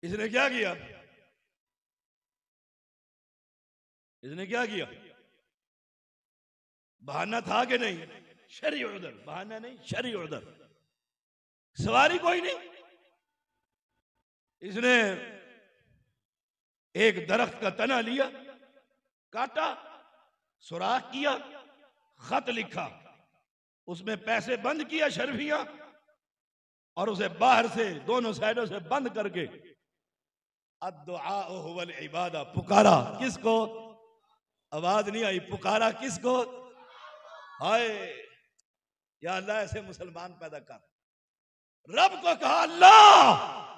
इसने क्या किया? इसने क्या किया? बहाना था कि नहीं? शरई उज़्र, बहाना नहीं, शरई उज़्र। सवारी कोई नहीं। इसने एक दरख्त का तना लिया, काटा, सुराख किया, खत लिखा, उसमें पैसे बंद किया शर्फियां, और उसे बाहर से दोनों साइडों से बंद करके अद्दुआ हुवल इबादा, पुकारा। किसको? आवाज नहीं आई, पुकारा किसको? हाय या अल्लाह ऐसे मुसलमान पैदा कर। रब को कहा अल्लाह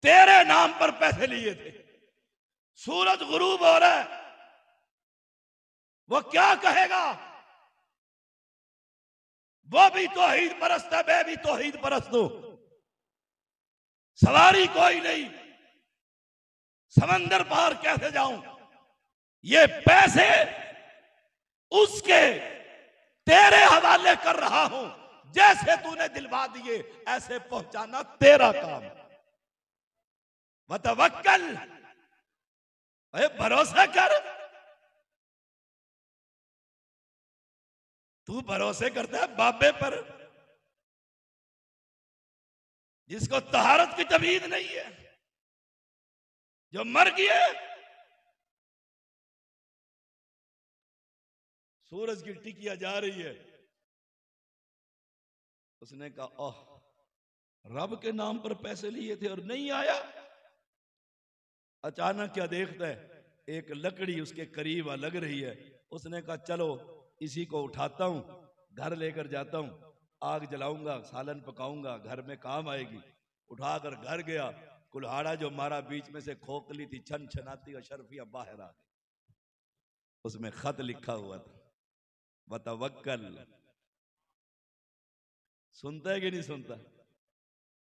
तेरे नाम पर पैसे लिए थे, सूरज गुरूब हो रहा है, वो क्या कहेगा? वो भी तौहीद परस्त है, मैं भी तौहीद परस्त हूं। सवारी कोई नहीं, समंदर पार कैसे जाऊं? ये पैसे उसके तेरे हवाले कर रहा हूं, जैसे तूने दिलवा दिए ऐसे पहुंचाना तेरा काम। वतवक्कल, अरे भरोसा कर। तू भरोसे करता है बाबे पर, जिसको तहारत की तमीज नहीं है, जो मर गया। सूरज की टिकिया जा रही है, उसने कहा ओह, रब के नाम पर पैसे लिए थे और नहीं आया। अचानक क्या देखता है, एक लकड़ी उसके करीब लग रही है। उसने कहा चलो इसी को उठाता हूं, घर लेकर जाता हूं, आग जलाऊंगा, सालन पकाऊंगा, घर में काम आएगी। उठाकर घर गया, कुल्हाड़ा जो मारा, बीच में से खोखली थी, छन छनाती अशरफिया बाहर आ गई। उसमें खत लिखा हुआ था, वतवक्कल। सुनता है कि नहीं सुनता?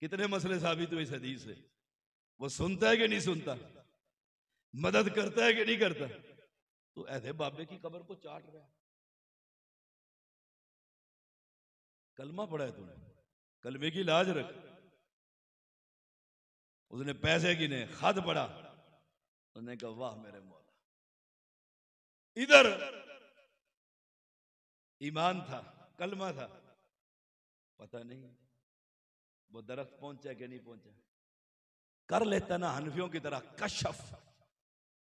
कितने मसले साबित हुए इस हदीस से। वो सुनता है कि नहीं सुनता? मदद करता है कि नहीं करता? तो ऐसे बाबे की कब्र को चाट रहा है। कलमा पढ़ा है तूने, कलमे की लाज रख। उसने पैसे गिने, खत पढ़ा, उसने कहा वाह मेरे मौला। इधर ईमान था, कलमा था, पता नहीं वो दरख्त पहुंचा कि नहीं पहुंचा। कर लेता ना हनफियों की तरह कशफ,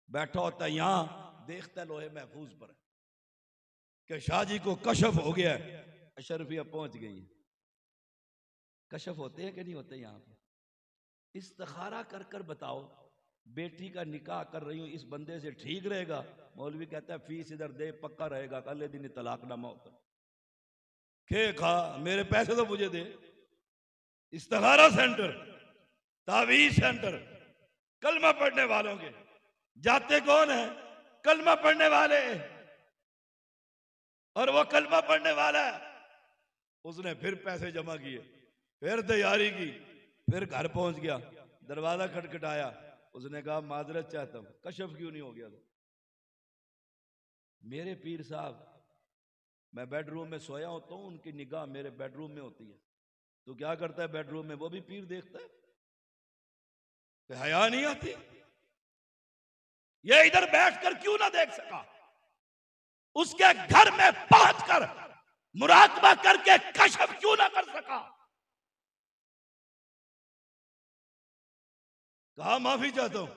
बैठा होता यहां, देखता लोहे महफूज पर कि शाह जी को कशफ हो गया, अशरफिया पहुंच गई। कशफ होते हैं कि नहीं होते? यहां पे इस्तिखारा कर कर बताओ, बेटी का निकाह कर रही हूं, इस बंदे से ठीक रहेगा? मौलवी कहता है फीस इधर दे, पक्का रहेगा, अगले दिन तलाकनामा होता। खे खा, मेरे पैसे तो मुझे दे। इस्तिखारा सेंटर, तावीज सेंटर, कलमा पढ़ने वालों के। जाते कौन है? कलमा पढ़ने वाले। और वो कलमा पढ़ने वाला है, उसने फिर पैसे जमा किए, फिर तैयारी की, फिर घर पहुंच गया, दरवाजा खटखटाया। उसने कहा माजरत चाहता हूं, कशफ क्यों नहीं हो गया? तो मेरे पीर साहब, मैं बेडरूम में सोया होता हूं, उनकी निगाह मेरे बेडरूम में होती है। तो क्या करता है बेडरूम में? वो भी पीर देखता है। तो हया नहीं आती? ये इधर बैठकर क्यों ना देख सका? उसके घर में पहुंचकर मुराकबा करके कशफ क्यों ना कर सका? कहा माफी चाहता हूं,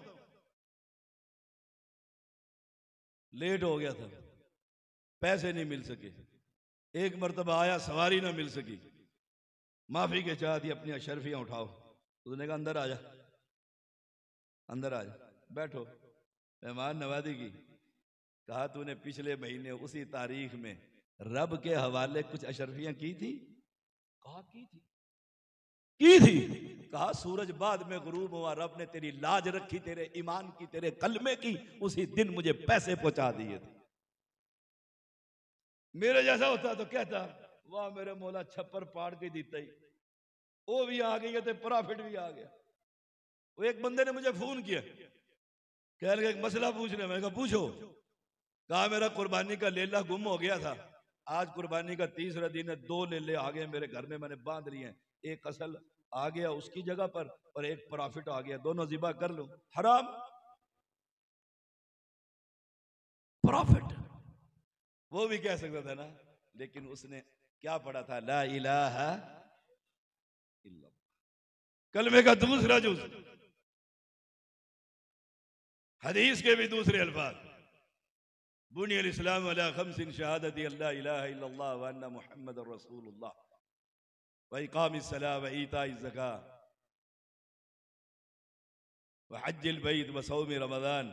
लेट हो गया था, पैसे नहीं मिल सके। एक मर्तबा आया, सवारी ना मिल सकी, माफी के चाहती अपनी अशरफियां उठाओ। उसने कहा अंदर आ जा, अंदर आ जा, बैठो। मेहमान नवाजी की। कहा तूने पिछले महीने उसी तारीख में रब के हवाले कुछ अशरफियां की थी? कहा की थी। कहा सूरज बाद में गुरूब हुआ, रब ने तेरी लाज रखी, तेरे ईमान की, तेरे कलमे की, उसी दिन मुझे पैसे पहुंचा दिए थे। मेरे जैसा होता तो कहता वाह मेरे मौला, छप्पर पाड़ के दीता ही, वो भी आ गई, प्रॉफिट भी आ गया। वो एक बंदे ने मुझे फोन किया, कह रहे एक मसला पूछने। मैंने कहा पूछो। कहा मेरा कुर्बानी का लेला गुम हो गया था, आज कुर्बानी का तीसरा दिन है, 2 लेले आ गए मेरे घर में, मैंने बांध लिए हैं। एक असल आ गया उसकी जगह पर और एक प्रॉफिट आ गया, दोनों जिबा कर लो। हराम प्रॉफिट वो भी कह सकता था ना, लेकिन उसने क्या पढ़ा था? ला इलाहा इल्लल्लाह, कलमे का दूसरा जुज, हदीस के भी दूसरे अल्फाज। बुनियल इस्लाम अला खम्सिन शहादती अल्ला इलाहा इल्लल्लाह व अन्ना मुहम्मदुर रसूलुल्लाह व इकामिस सलाह व ईताइज ज़कात व हज्जिल बैत व सौम रमज़ान।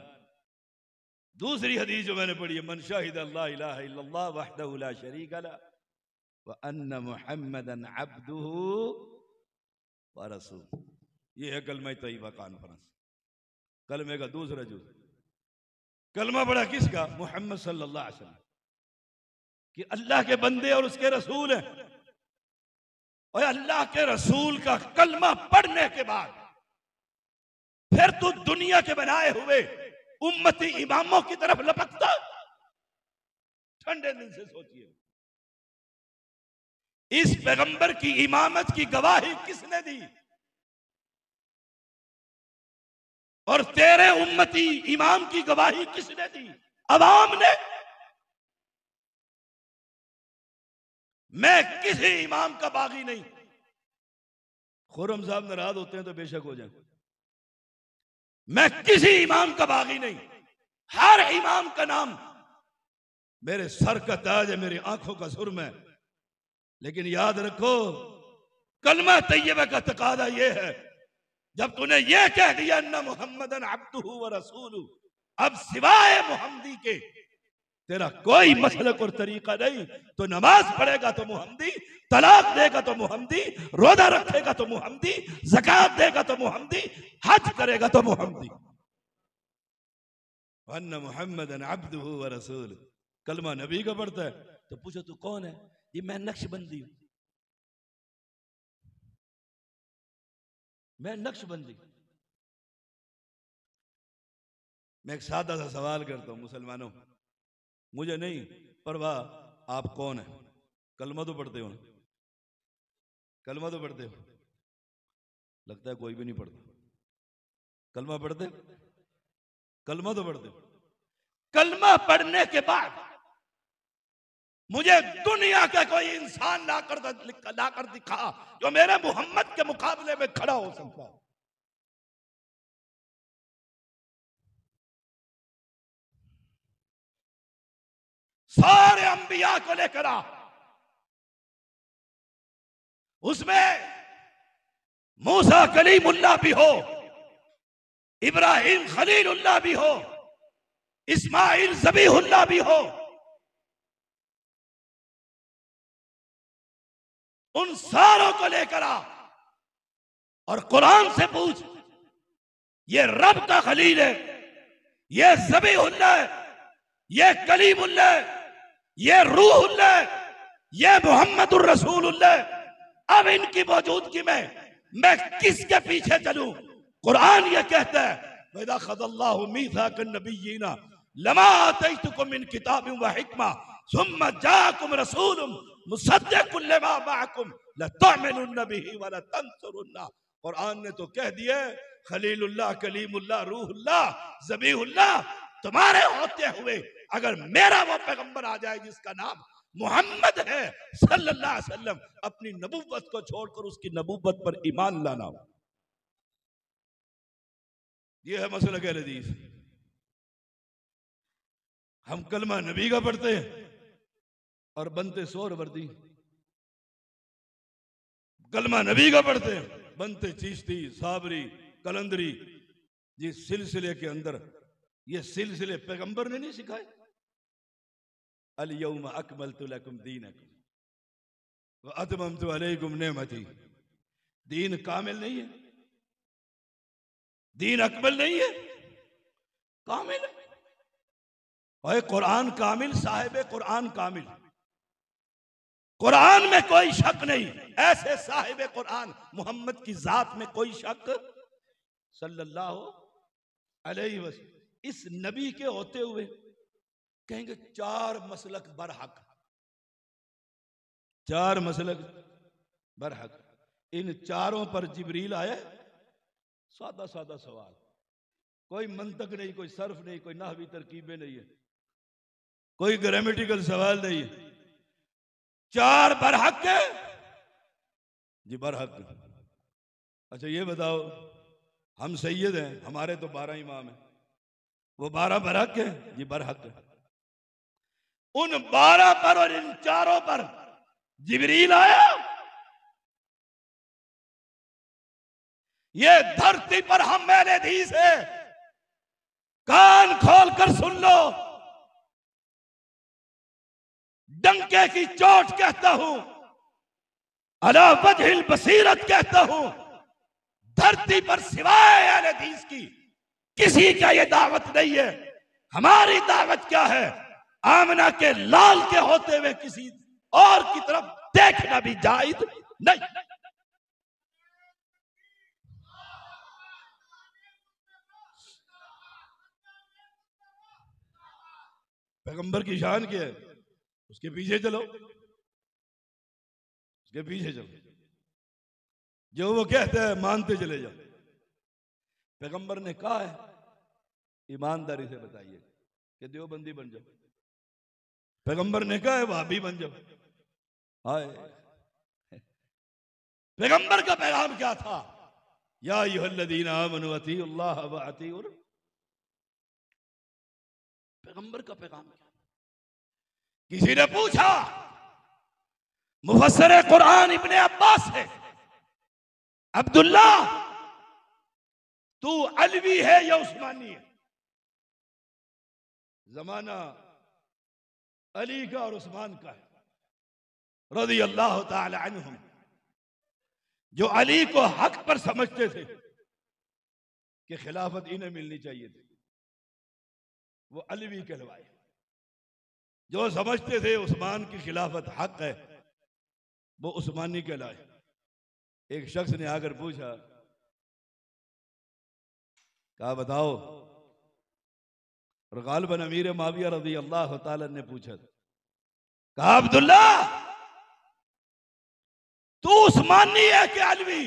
दूसरी हदीस जो मैंने पढ़ी है, मन शाहिद अल्ला इलाहा इल्लल्लाह वहदहु ला शरीक लह व अन्ना मुहम्मदन अब्दुहु व रसूलुहु। ये है कलमा तय्यबा कॉन्फ्रेंस, कलमे का दूसरा जुज। कलमा पढ़ा किसका? मोहम्मद सल्लल्लाहु अलैहि वसल्लम कि अल्लाह के बंदे और उसके रसूल हैं। और अल्लाह के रसूल का कलमा पढ़ने के बाद फिर तू दुनिया के बनाए हुए उम्मती इमामों की तरफ लपकता। ठंडे दिल से सोचिए, इस पैगंबर की इमामत की गवाही किसने दी? और तेरे उम्मती इमाम की गवाही किसने दी? अवाम ने। मैं किसी इमाम का बागी नहीं। खुर्रम साहब नाराज होते हैं तो बेशक हो जाए, मैं किसी इमाम का बागी नहीं। हर इमाम का नाम मेरे सर का ताज है, मेरी आंखों का सुरम है। लेकिन याद रखो, कलमा तैयबा का तकादा यह है, जब तूने यह कह दिया अन्ना मुहम्मदन अब्दुहु व रसूलुहु, अब सिवाय मुहम्मदी के तेरा कोई मसलक और तरीका नहीं। तो नमाज पढ़ेगा तो मुहम्मदी, तलाक देगा तो मुहम्मदी, रोजा रखेगा तो मुहम्मदी, ज़कात देगा तो मुहम्मदी, हज करेगा तो मुहम्मदी। अन्ना मुहम्मदन अब्दुहु व रसूलुहु, कलमा नबी का पढ़ता है तो पूछो तू कौन है? ये मैं नक्शबंदी हूं, मैं नक्शबंदी। मैं एक सादा सा सवाल करता हूं मुसलमानों, मुझे नहीं परवाह आप कौन है, कलमा तो पढ़ते हो ना? कलमा तो पढ़ते हो? लगता है कोई भी नहीं पढ़ता। कलमा पढ़ते? कलमा तो पढ़ते हो। कलमा पढ़ने के बाद मुझे दुनिया का कोई इंसान लाकर दिखा जो मेरे मोहम्मद के मुकाबले में खड़ा हो सकता है। सारे अंबिया को लेकर आ, उसमें मूसा कलीमुल्लाह भी हो, इब्राहिम खलीलुल्लाह भी हो, इस्माइल ज़बीहुल्लाह भी हो। उन सारों को लेकर आ और कुरान से पूछ, ये रब का खलील है, ये ज़बीहुल्लाह है, ये कलीमुल्लाह है, ये रूहुल्लाह है, ये मुहम्मदुर रसूलुल्लाह। अब इनकी मौजूदगी में मैं किसके पीछे चलूं? कुरान ये कहता है, वइज़ा ख़ज़ल्लाहु मीसाक़न नबिय्यीना लमा आतैतुकुम मिन किताबिन व हिक्मा सुम्मा जाअकुम रसूलुम मुसद्दिक़ुन लिमा मअकुम लतु'मिनुन्न बिही व लतंसुरुन्ना। कुरान ने तो कह दिया खलीलुल्लाह, कलीमुल्लाह, रूहुल्लाह, ज़बीहुल्लाह तुम्हारे होते हुए अगर मेरा वो पैगंबर आ जाए जिसका नाम मोहम्मद है सल्लल्लाहु अलैहि वसल्लम, अपनी नबूवत को छोड़कर उसकी नबूवत पर ईमान लाना। ये है मसलक अहले हदीस। हम कलमा नबी का पढ़ते हैं और बनते सोहरवर्दी। कलमा नबी का पढ़ते हैं, बनते चिश्ती, साबरी, कलंदरी। जिस सिलसिले के अंदर ये सिलसिले पैगंबर ने नहीं सिखाए। अल यौम अकमलतु लकुम दीनकुम व अतममतु अलैकुम नेमती। दीन कामिल नहीं है, दीन अकमल नहीं है, कामिल है। और कुरान कामिल, साहिब कुरान कामिल। कुरान में कोई शक नहीं। ऐसे साहिब कुरान मोहम्मद की जात में कोई शक सल्लल्लाहु अलैहि वसल्लम। इस नबी के होते हुए कहेंगे चार मसलक बरहक, चार मसलक बरहक। इन चारों पर जिब्रील आए। सादा सादा सवाल, कोई मंतक नहीं, कोई सर्फ नहीं, कोई नाहवी तरकीबें नहीं है, कोई ग्रामेटिकल सवाल नहीं है। चार बरहक है जी, बरहक। अच्छा ये बताओ, हम सैयद हैं, हमारे तो 12 इमाम हैं, वो 12 बरहक है जी, बरहक है। उन 12 पर और इन चारों पर जिब्रील आया। ये धरती पर हम मेरे धी से कान खोल कर सुन लो, डंके की चोट कहता हूं, अला वजहिल बसीरत कहता हूं, धरती पर सिवाय अहले हदीस की किसी का ये दावत नहीं है। हमारी दावत क्या है? आमना के लाल के होते हुए किसी और की तरफ देखना भी जायज नहीं। पैगंबर की शान क्या है? उसके पीछे चलो, उसके पीछे चलो, जो वो कहता है मानते चले जाओ। पैगंबर ने कहा है ईमानदारी से बताइए कि देवबंदी बन जाओ। पैगंबर ने कहा है वहाबी बन जाओ। हाय, पैगंबर का पैगाम क्या था? या अय्युहल्लज़ीना आमनू अतीउल्लाह व अतीउर। पैगंबर का पैगाम क्या? किसी ने पूछा, मुफस्सिर कुरान इब्ने अब्बास है, अब्दुल्ला तू अलवी है या उस्मानी है? जमाना अली का और उस्मान का है रज़ी अल्लाह ताला अन्हुम। जो अली को हक पर समझते थे कि खिलाफत इन्हें मिलनी चाहिए थी, वो अलवी कहलवाए। जो समझते थे उस्मान की खिलाफत हक है, वो उस्मानी कहलाए। एक शख्स ने आकर पूछा, कहा बताओ, और गालिबन अमीर माविया रज़ी अल्लाह ताला ने पूछा, कहा अब्दुल्ला तू उस्मानी है कि अलवी?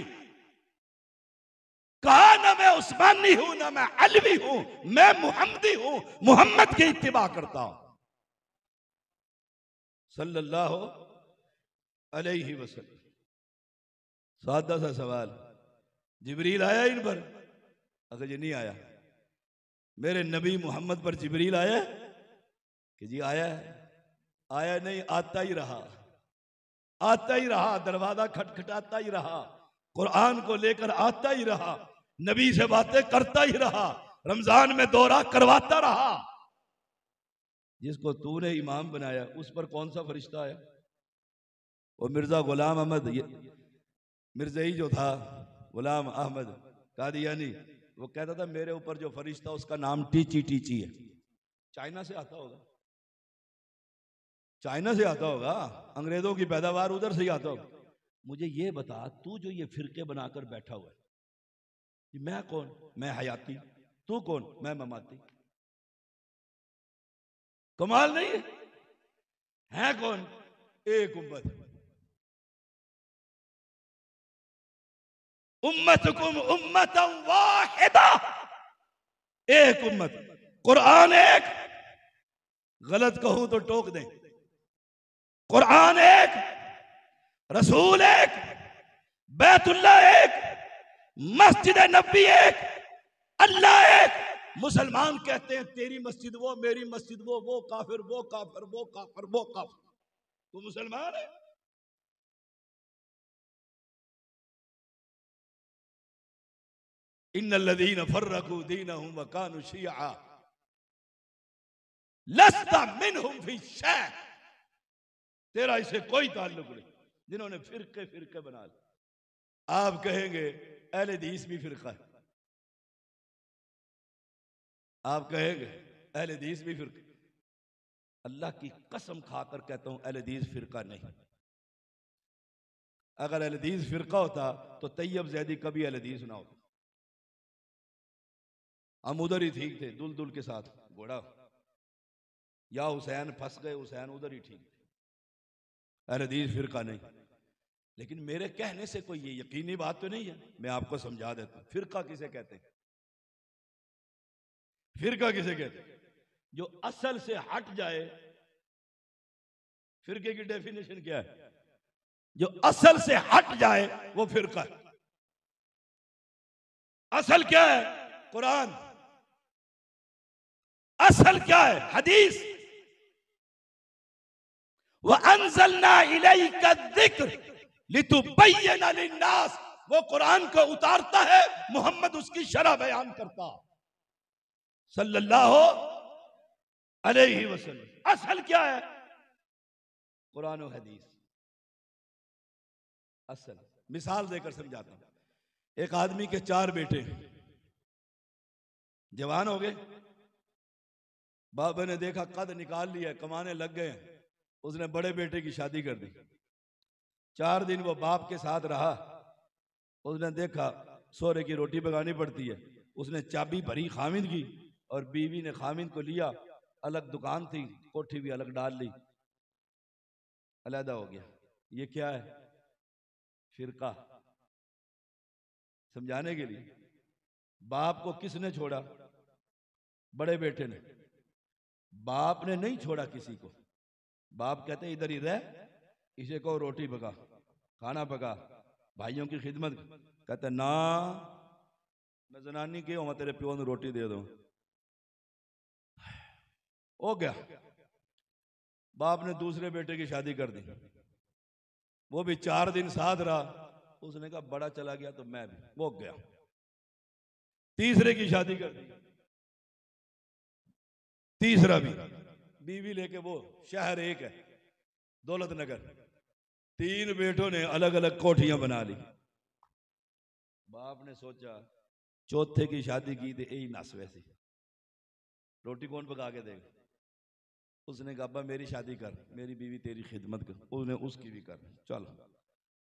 कहा ना मैं उस्मानी हूं ना मैं अलवी हूं, मैं मुहम्मदी हूं, मुहम्मद की इत्तिबा करता हूं सल्लल्लाहु अलैहि वसल्लम। सादा सा सवाल, जिब्रील आया इन पर? अगर ये नहीं आया, मेरे नबी मोहम्मद पर जिब्रील आया कि जी आया है? आया नहीं, आता ही रहा, आता ही रहा, दरवाजा खटखटाता ही रहा, कुरान को लेकर आता ही रहा, नबी से बातें करता ही रहा, रमजान में दौरा करवाता रहा। जिसको तूने इमाम बनाया उस पर कौन सा फरिश्ता आया? वो मिर्जा गुलाम अहमद मिर्ज़ई जो था, गुलाम अहमद कादियानी, वो कहता था मेरे ऊपर जो फरिश्ता उसका नाम टीची टीची है। चाइना से आता होगा, चाइना से आता होगा, अंग्रेजों की पैदावार उधर से ही आता होगा। मुझे ये बता, तू जो ये फिरके बनाकर बैठा हुआ है, मैं कौन? मैं हयाती। तू कौन? मैं ममाती। कमाल नहीं है कौन? एक उम्मत, उम्मतकुम उम्मतन वाहिदा, एक उम्मत। कुरान एक, गलत कहूं तो टोक दें। कुरान एक, रसूल एक, बैतुल्लाह एक, मस्जिद नबी एक, अल्लाह एक। मुसलमान कहते हैं तेरी मस्जिद वो, मेरी मस्जिद वो काफिर, वो काफिर, वो काफिर, वो काफिर। तो मुसलमान है? इन्नल्लज़ीना फर्रकू दीनहुम व कानू शियआ लस्ता मिनहुम फी शै। तेरा इससे कोई ताल्लुक नहीं, जिन्होंने फिरके फिरके बना लिए। आप कहेंगे अहले हदीस भी फिरका है, आप कहेंगे अहले हदीस भी फिरका। अल्लाह की कसम खाकर कहता हूं अहले हदीस फिरका नहीं। अगर अहले हदीस फिरका होता तो तैयब जैदी कभी अहले हदीस ना होता। हम उधर ही ठीक थे, दुल के साथ घोड़ा, या हुसैन फंस गए, हुसैन उधर ही ठीक थे। अहले हदीस फिरका नहीं। लेकिन मेरे कहने से कोई ये यकीनी बात तो नहीं है, मैं आपको समझा देता हूं। फिरका किसे कहते हैं? फिरका किसे कहते हैं? जो असल से हट जाए। फिरके की डेफिनेशन क्या है? जो असल से हट जाए वो फिरका है। असल क्या है? कुरान। असल क्या है? हदीस। व अंज़लना इलैका ज़िक्र लितुबय्यिना लिन्नास। वो कुरान को उतारता है, मोहम्मद उसकी शरह बयान करता सल्लल्लाहु अलैहि वसल्लम। असल क्या है? कुरान और हदीस। असल मिसाल देकर समझाता हूं। एक आदमी के 4 बेटे, जवान हो गए, बाबा ने देखा कद निकाल लिया, कमाने लग गए, उसने बड़े बेटे की शादी कर दी। 4 दिन वो बाप के साथ रहा, उसने देखा सोरे की रोटी पकानी पड़ती है, उसने चाबी भरी खामिद की और बीवी ने खामिद को लिया, अलग दुकान थी, कोठी भी अलग डाल ली, अलहदा हो गया। ये क्या है? फिरका। समझाने के लिए, बाप को किसने छोड़ा? बड़े बेटे ने। बाप ने नहीं छोड़ा किसी को। बाप कहते इधर ही रह, इसे कहो रोटी पका, खाना पका, भाइयों की खिदमत। कहते ना, मैं जनानी के हूं, मैं तेरे प्यो ने रोटी दे दूं। हो गया। बाप ने दूसरे बेटे की शादी कर दी, वो भी 4 दिन साथ रहा, उसने कहा बड़ा चला गया तो मैं भी, वो गया। तीसरे की शादी कर दी, तीसरा भी, बीवी लेके वो शहर एक है दौलत नगर, 3 बेटों ने अलग अलग कोठियां बना ली। बाप ने सोचा चौथे की शादी की थी यही नस, वैसी रोटी कौन पका के देगा? उसने कहा अब्बा मेरी शादी कर, मेरी बीवी तेरी खिदमत कर, उसने उसकी भी कर। चलो,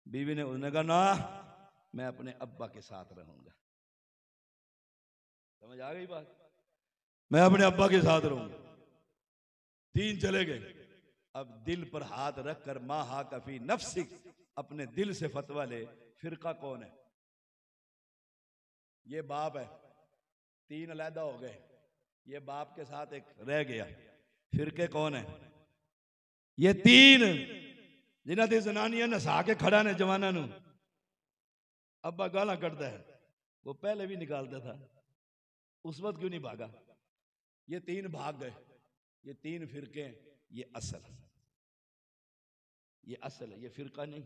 बीवी ने, उसने कहा ना, मैं अपने अब्बा के साथ रहूंगा। समझ आ गई बात? मैं अपने अब्बा के साथ रहूंगा। 3 चले गए। अब दिल पर हाथ रखकर माँ हा कफी नफ्सिक, अपने दिल से फतवा ले, फिरका कौन है? ये बाप है, 3 अलहदा हो गए, ये बाप के साथ एक रह गया। फिरके कौन है? ये 3 जिन्हां दी जनानियां नसा के खड़ा ने जवाना नू, अब्बा गाला कटता है, वो पहले भी निकालता था, उस वक्त क्यों नहीं भागा? ये 3 भाग गए। ये 3 फिरके हैं, ये असल है, ये फिरका नहीं,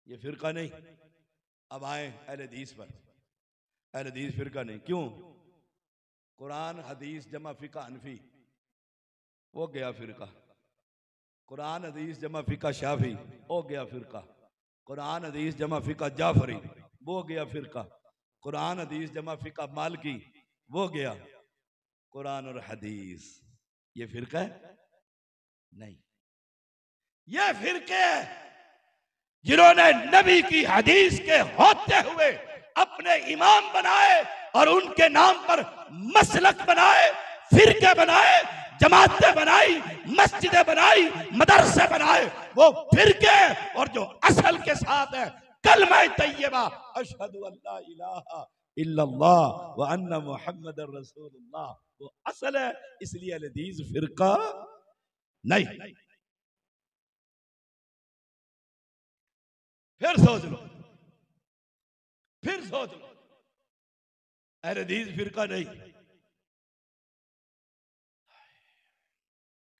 ये फिरका नहीं। अब आए अहले हदीस पर। अहले हदीस फिरका नहीं, क्यों? कुरान हदीस जमा फिका हनफी, वो गया फिरका। कुरान हदीस जमा फिका शाफी, वो गया फिरका। कुरान हदीस जमा फिका जाफरी, वो गया फिरका। कुरान हदीस जमा फिका मालकी, वो गया। कुरान और हदीस, ये फिरका है? नहीं, ये फिरके जिन्होंने नबी की हदीस के होते हुए अपने इमाम बनाए और उनके नाम पर मसलक बनाए, फिरके बनाए, जमातें बनाई, मस्जिदें बनाई, मदरसे बनाए, वो फिरके। और जो असल के साथ है कलमा तैयबा अशहदु अल्ला इलाहा इल्लल्लाह व अन्ना मुहम्मदुर रसूलुल्लाह, वो असल है। इसलिए अहले हदीस फिरका नहीं। फिर सोच लो, फिर सोच लो, अहले हदीस फिरका नहीं।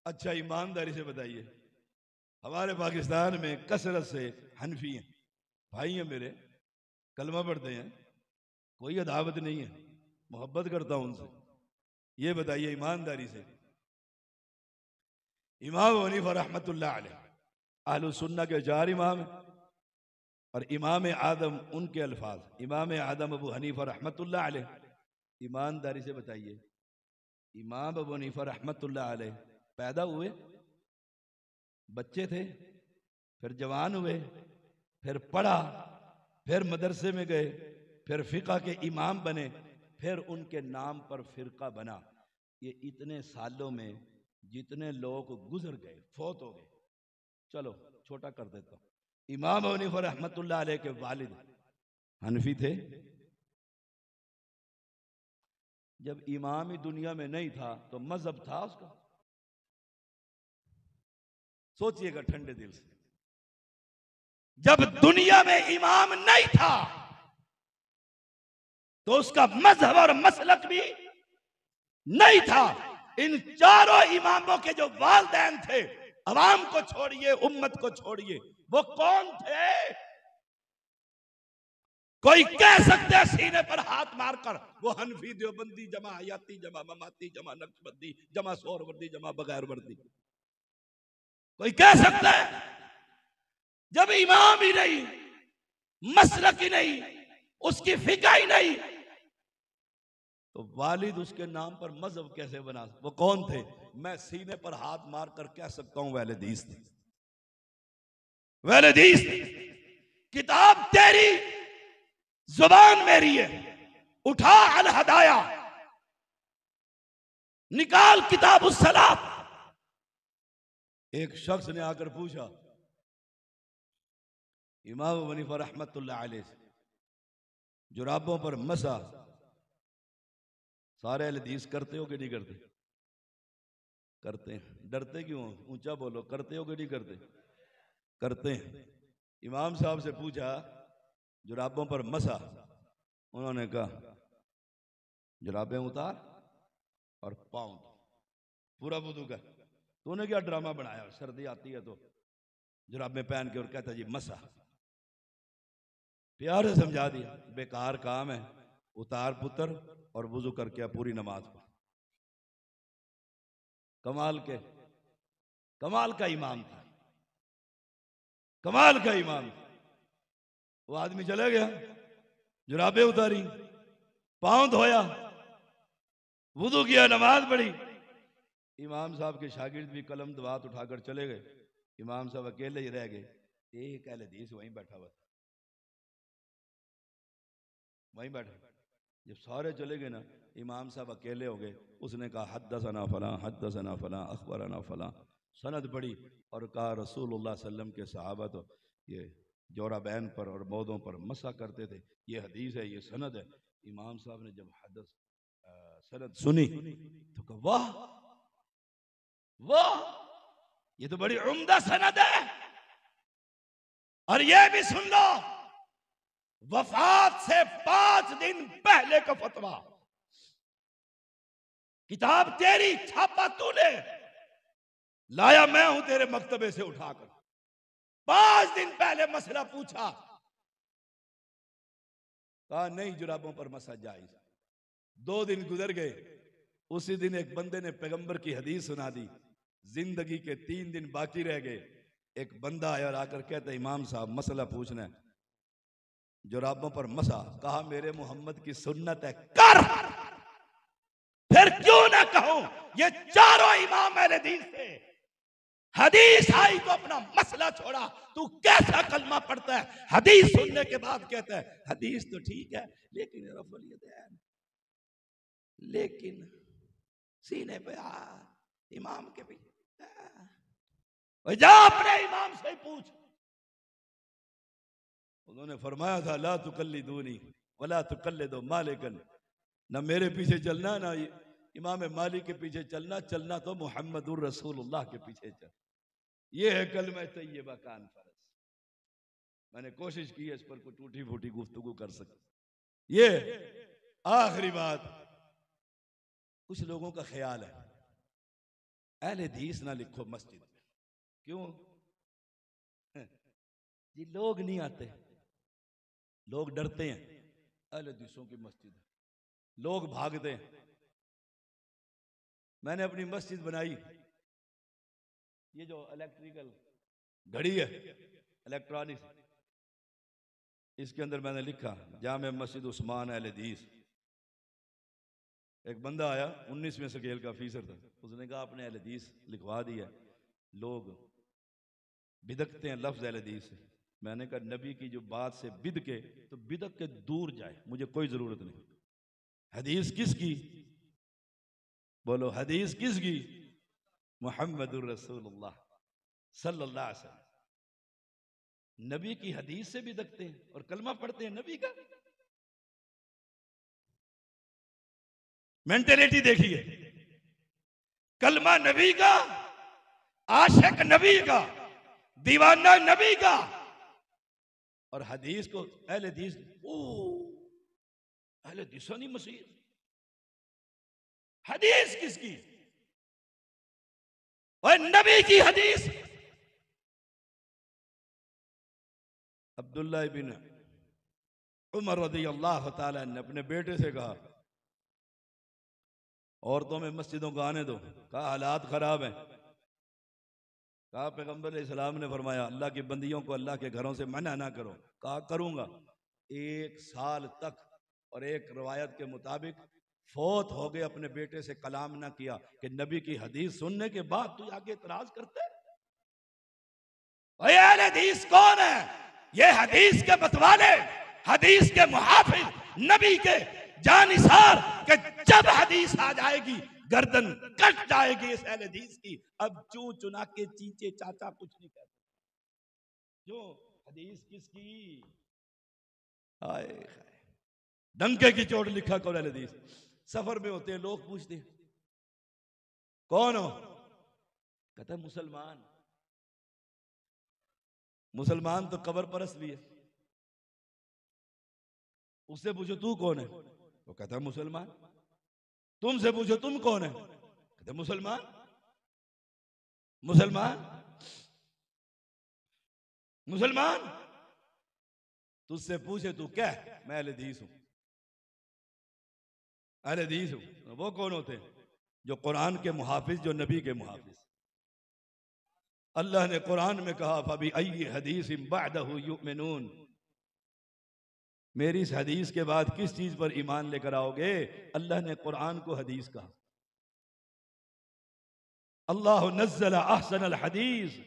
अच्छा, ईमानदारी से बताइए, हमारे पाकिस्तान में कसरत से हनफी हैं, भाई हैं मेरे, कलमा पढ़ते हैं, कोई अदावत नहीं है, मोहब्बत करता हूं उनसे। ये बताइए ईमानदारी से, इमाम अबू हनीफा रहमतुल्लाह अलैह अहलुल सुन्नह के 4 इमाम हैं, और इमाम आदम उनके अल्फाज, इमाम आदम अबू हनीफा रहमतुल्लाह अलैह। ईमानदारी से बताइए, इमाम अबू हनीफा रहमतुल्लाह अलैह पैदा हुए, बच्चे थे, फिर जवान हुए, फिर पढ़ा, फिर मदरसे में गए, फिर फिका के इमाम बने, फिर उनके नाम पर फिरका बना। ये इतने सालों में जितने लोग गुजर गए, फौत हो गए, चलो छोटा कर देता हूं। इमाम अबू हनीफा रहमतुल्लाह अलैह के वालिद हनफी थे। जब इमाम ही दुनिया में नहीं था तो मजहब था उसका? सोचिएगा ठंडे दिल से, जब दुनिया में इमाम नहीं था तो उसका मजहब और मसलक भी नहीं था। इन 4 इमामों के जो वालिदैन थे, अवाम को छोड़िए, उम्मत को छोड़िए, वो कौन थे? कोई कह सकते है सीने पर हाथ मारकर, वो हनफी, देवबंदी, जमा हयाती, जमा ममाती, जमा नक्शबंदी, जमा सोहरवर्दी, जमा बगैर वर्दी, कोई कह सकता है? जब इमाम ही नहीं, मसलक ही नहीं, उसकी फिका ही नहीं, तो वालिद उसके नाम पर मजहब कैसे बना? वो कौन थे? मैं सीने पर हाथ मार कर कह सकता हूं वैलदीस थे, वैलदीस। किताब तेरी, जुबान मेरी है। उठा अल हदाया, निकाल किताब उस सलात। एक शख्स ने आकर पूछा इमाम अबू हनीफा रहमतुल्लाह अलैह से, जुराबों पर मसा सारे हदीस करते हो कि नहीं करते? करते हैं। डरते क्यों? ऊंचा बोलो, करते हो कि नहीं करते? करते हैं। इमाम साहब से पूछा जुराबों पर मसा, उन्होंने कहा जुराबें उतार और पाँव पूरा वुदू कर। तूने क्या ड्रामा बनाया? सर्दी आती है तो जुराबें पहन के और कहता जी मसा। प्यार से समझा दिया, बेकार काम है, उतार पुत्र और वुजू करके पूरी नमाज पढ़। कमाल का इमाम था, कमाल का इमाम। वो आदमी चला गया, जुराबें उतारी, पांव धोया, वुदू किया, नमाज पढ़ी। इमाम साहब के शागिर्द भी कलम दवात उठाकर चले गए। इमाम साहब अकेले ही रह गए। एक अहले हदीस वहीं बैठा हुआ था, वहीं बैठा। जब सारे चले गए ना, इमाम साहब अकेले हो गए। उसने कहा हद्दसना फलां, हद्दसना फलां, अखबरना फलां, सनद पढ़ी और कहा रसूलुल्लाह सल्लम के सहाबा तो ये जोराबैन पर और मौदों पर मसा करते थे, ये हदीस है, ये सनद है। इमाम साहब ने जब सनद सुनी तो कहा वाह वाह, ये तो बड़ी उम्दा सनद है। और ये भी सुन लो, वफात से 5 दिन पहले का फतवा, किताब तेरी, छापा तूने, लाया मैं हूं तेरे मक्तबे से उठाकर। 5 दिन पहले मसला पूछा, कहा नहीं जुराबों पर मसा जायज। 2 दिन गुजर गए। उसी दिन एक बंदे ने पैगंबर की हदीस सुना दी। जिंदगी के 3 दिन बाकी रह गए। एक बंदा आया और आकर कहता इमाम साहब मसला पूछना है, जुराबों पर मसा। कहा मेरे मोहम्मद की सुन्नत है, कर। फिर क्यों ना कहूं, ये चारों इमाम अहले हदीस थे। हदीस आई तो अपना मसला छोड़ा। तू कैसा कलमा पढ़ता है? हदीस सुनने के बाद कहता है हदीस तो ठीक है, लेकिन रफ़ुल यदैन, लेकिन सीने पे इमाम के भी जा अपने इमाम से पूछ। उन्होंने फरमाया था ला तुकल्लिदूनी वला तुकल्लिदू मालिकन, ना मेरे पीछे चलना ना इमाम मालिक के पीछे चलना, चलना तो मुहम्मदुर रसूलुल्लाह के पीछे चल। ये है कलमा तय्यबा कान फरज। मैंने कोशिश की है इस पर कोई टूटी फूटी गुफ्तगू कर सके। ये आखिरी बात, कुछ लोगों का ख्याल है अहले हदीस ना लिखो मस्जिद में। क्यों जी? लोग नहीं आते, लोग डरते हैं। अहले हदीसों की मस्जिद है, लोग भागते हैं। मैंने अपनी मस्जिद बनाई, ये जो इलेक्ट्रिकल घड़ी है, इलेक्ट्रॉनिक्स, इसके अंदर मैंने लिखा जामे मस्जिद उस्मान अहले हदीस। एक बंदा आया, 19वें स्केल का ऑफिसर था। उसने कहा आपने अहले हदीस लिखवा दिया, लोग बिदकते हैं लफ्ज अहले हदीस से। मैंने कहा नबी की जो बात से बिदके तो बिदक के दूर जाए, मुझे कोई जरूरत नहीं। हदीस किसकी? बोलो हदीस किसकी? मुहम्मदुर रसूलुल्लाह सल्लल्लाहु अलैहि वसल्लम। नबी की हदीस से बिदकते हैं और कलमा पढ़ते हैं नबी का। मेंटेलिटी देखिए, कलमा नबी का, आशिक नबी का, दीवाना नबी का, और हदीस को अहले हदीस। ओ अहले हदीसों नहीं मसीह। हदीस किसकी? और नबी की हदीस। अब्दुल्लाह बिन उमर रज़ियल्लाहु ताला ने अपने बेटे से कहा औरतों में मस्जिदों को आने दो। कहा हालात खराब हैं। कहा पैगंबर इस्लाम ने फरमाया अल्लाह की बंदियों को अल्लाह के घरों से मना ना करो। कहा करूंगा। 1 साल तक, और एक रवायत के मुताबिक फोत हो गए, अपने बेटे से कलाम ना किया कि नबी की हदीस सुनने के बाद तू आगे इतराज करते। अहले हदीस कौन है? ये हदीस के मतवाले, हदीस के मुहाफिज, नबी के जानिसार के जब हदीस आ जाएगी गर्दन कट जाएगी इस अहले हदीस की। अब चू चुना के चीचे चाचा कुछ नहीं कहते। जो हदीस किसकी? हाय डंके की चोट लिखा कौन अहले हदीस। सफर में होते हैं, लोग पूछते हैं कौन हो? कहता है मुसलमान। मुसलमान तो कब्र परस्त भी है। उससे पूछो तू कौन है? वो कहता है मुसलमान। तुमसे पूछो तुम कौन है? कहते मुसलमान। मुसलमान मुसलमान। तुझसे पूछे तू क्या? मैं अहले हदीस हूं। अहले हदीस हूं। वो कौन होते हैं? जो कुरान के मुहाफिज, जो नबी के मुहाफिज। अल्लाह ने कुरान में कहा फबी अय्यि हदीसिम बअदहु युमिनून। मेरी इस हदीस के बाद किस चीज पर ईमान लेकर आओगे? अल्लाह ने कुरान को हदीस कहा। अल्लाह नज़्ज़ल अहसन अल हदीस।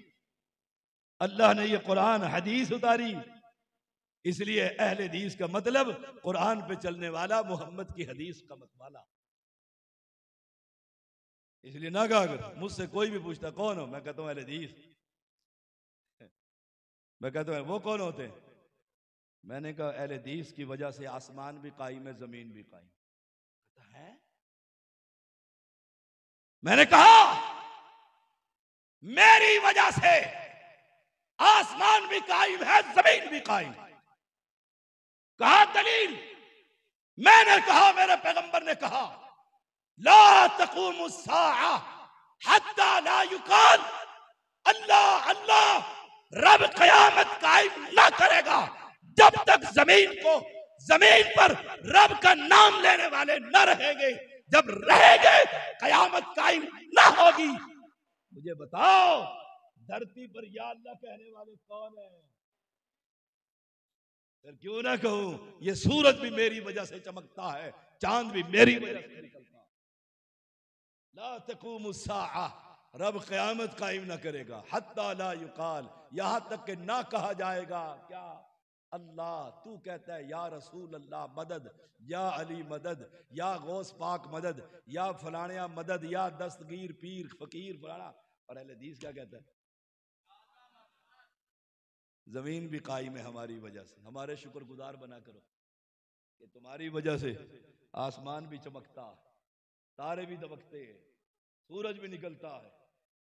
अल्लाह ने ये कुरान हदीस उतारी। इसलिए अहले हदीस का मतलब कुरान पे चलने वाला, मोहम्मद की हदीस का मतवाला। इसलिए ना कहा अगर मुझसे कोई भी पूछता कौन हो, मैं कहता हूं अहले हदीस। मैं कहता हूं वो कौन होते हैं? मैंने कहा अहले हदीस की वजह से आसमान भी कायम है, जमीन भी कायम है। मैंने कहा मेरी वजह से आसमान भी कायम है, जमीन भी कायम है। कहा दलील? मैंने कहा मेरे पैगंबर ने कहा ला तक़ूमु स्साअ हत्ता ला युक़ाल अल्लाह अल्लाह। रब कयामत कायम ना करेगा जब तक जमीन पर रब का नाम लेने वाले न रहेंगे। जब रहेंगे कयामत कायम ना होगी। मुझे बताओ धरती पर या अल्लाह कहने वाले कौन है? फिर क्यों ना कहूं ये सूरज भी मेरी वजह से चमकता है, चांद भी मेरी वजह से निकलता है। ला तक़ूमु स्साअ, रब क़यामत कायम ना करेगा हत्ता ला युक़ाल, यहां तक कि ना कहा जाएगा क्या? अल्लाह। तू कहता है या रसूल अल्लाह मदद, या अली मदद, या गौस पाक मदद, या फलानिया मदद, या दस्तगीर पीर फकीर फलाना। और अहले हदीस क्या कहता है? जमीन भी कायम है हमारी वजह से। हमारे शुक्रगुजार बना करो कि तुम्हारी वजह से आसमान भी चमकता है, तारे भी दमकते हैं, सूरज भी निकलता है,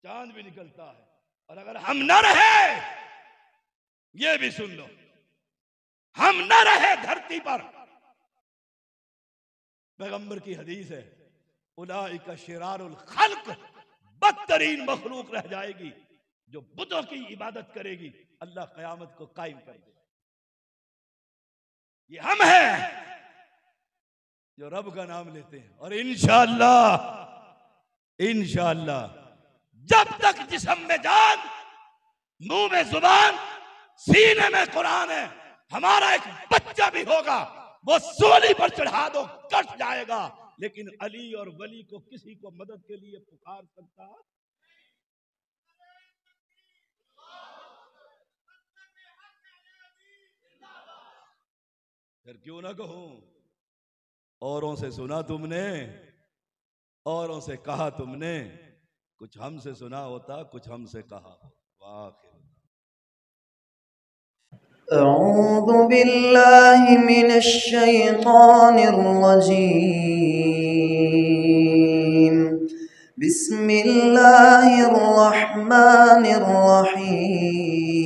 चांद भी निकलता है। और अगर हम न रहे, ये भी सुन लो, हम न रहे धरती पर, पैगंबर की हदीस है उलाइका शिरारुल खल्क, बदतरीन मखलूक रह जाएगी जो बुतों की इबादत करेगी। अल्लाह कयामत को कायम कर दे। ये हम हैं जो रब का नाम लेते हैं। और इंशाअल्लाह जब तक जिस्म में जान, मुंह में जुबान, सीने में कुरान है, हमारा एक बच्चा भी होगा, वो सूली पर चढ़ा दो कट जाएगा। लेकिन अली और वली को किसी को मदद के लिए पुकार सकता? फिर क्यों ना कहूं, औरों से सुना तुमने, औरों से कहा तुमने, कुछ हमसे सुना होता, कुछ हमसे कहा। वाह। अऊज़ु बिल्लाहि मिनश शैतानिर रजीम। बिस्मिल्लाहिर रहमानिर रहीम।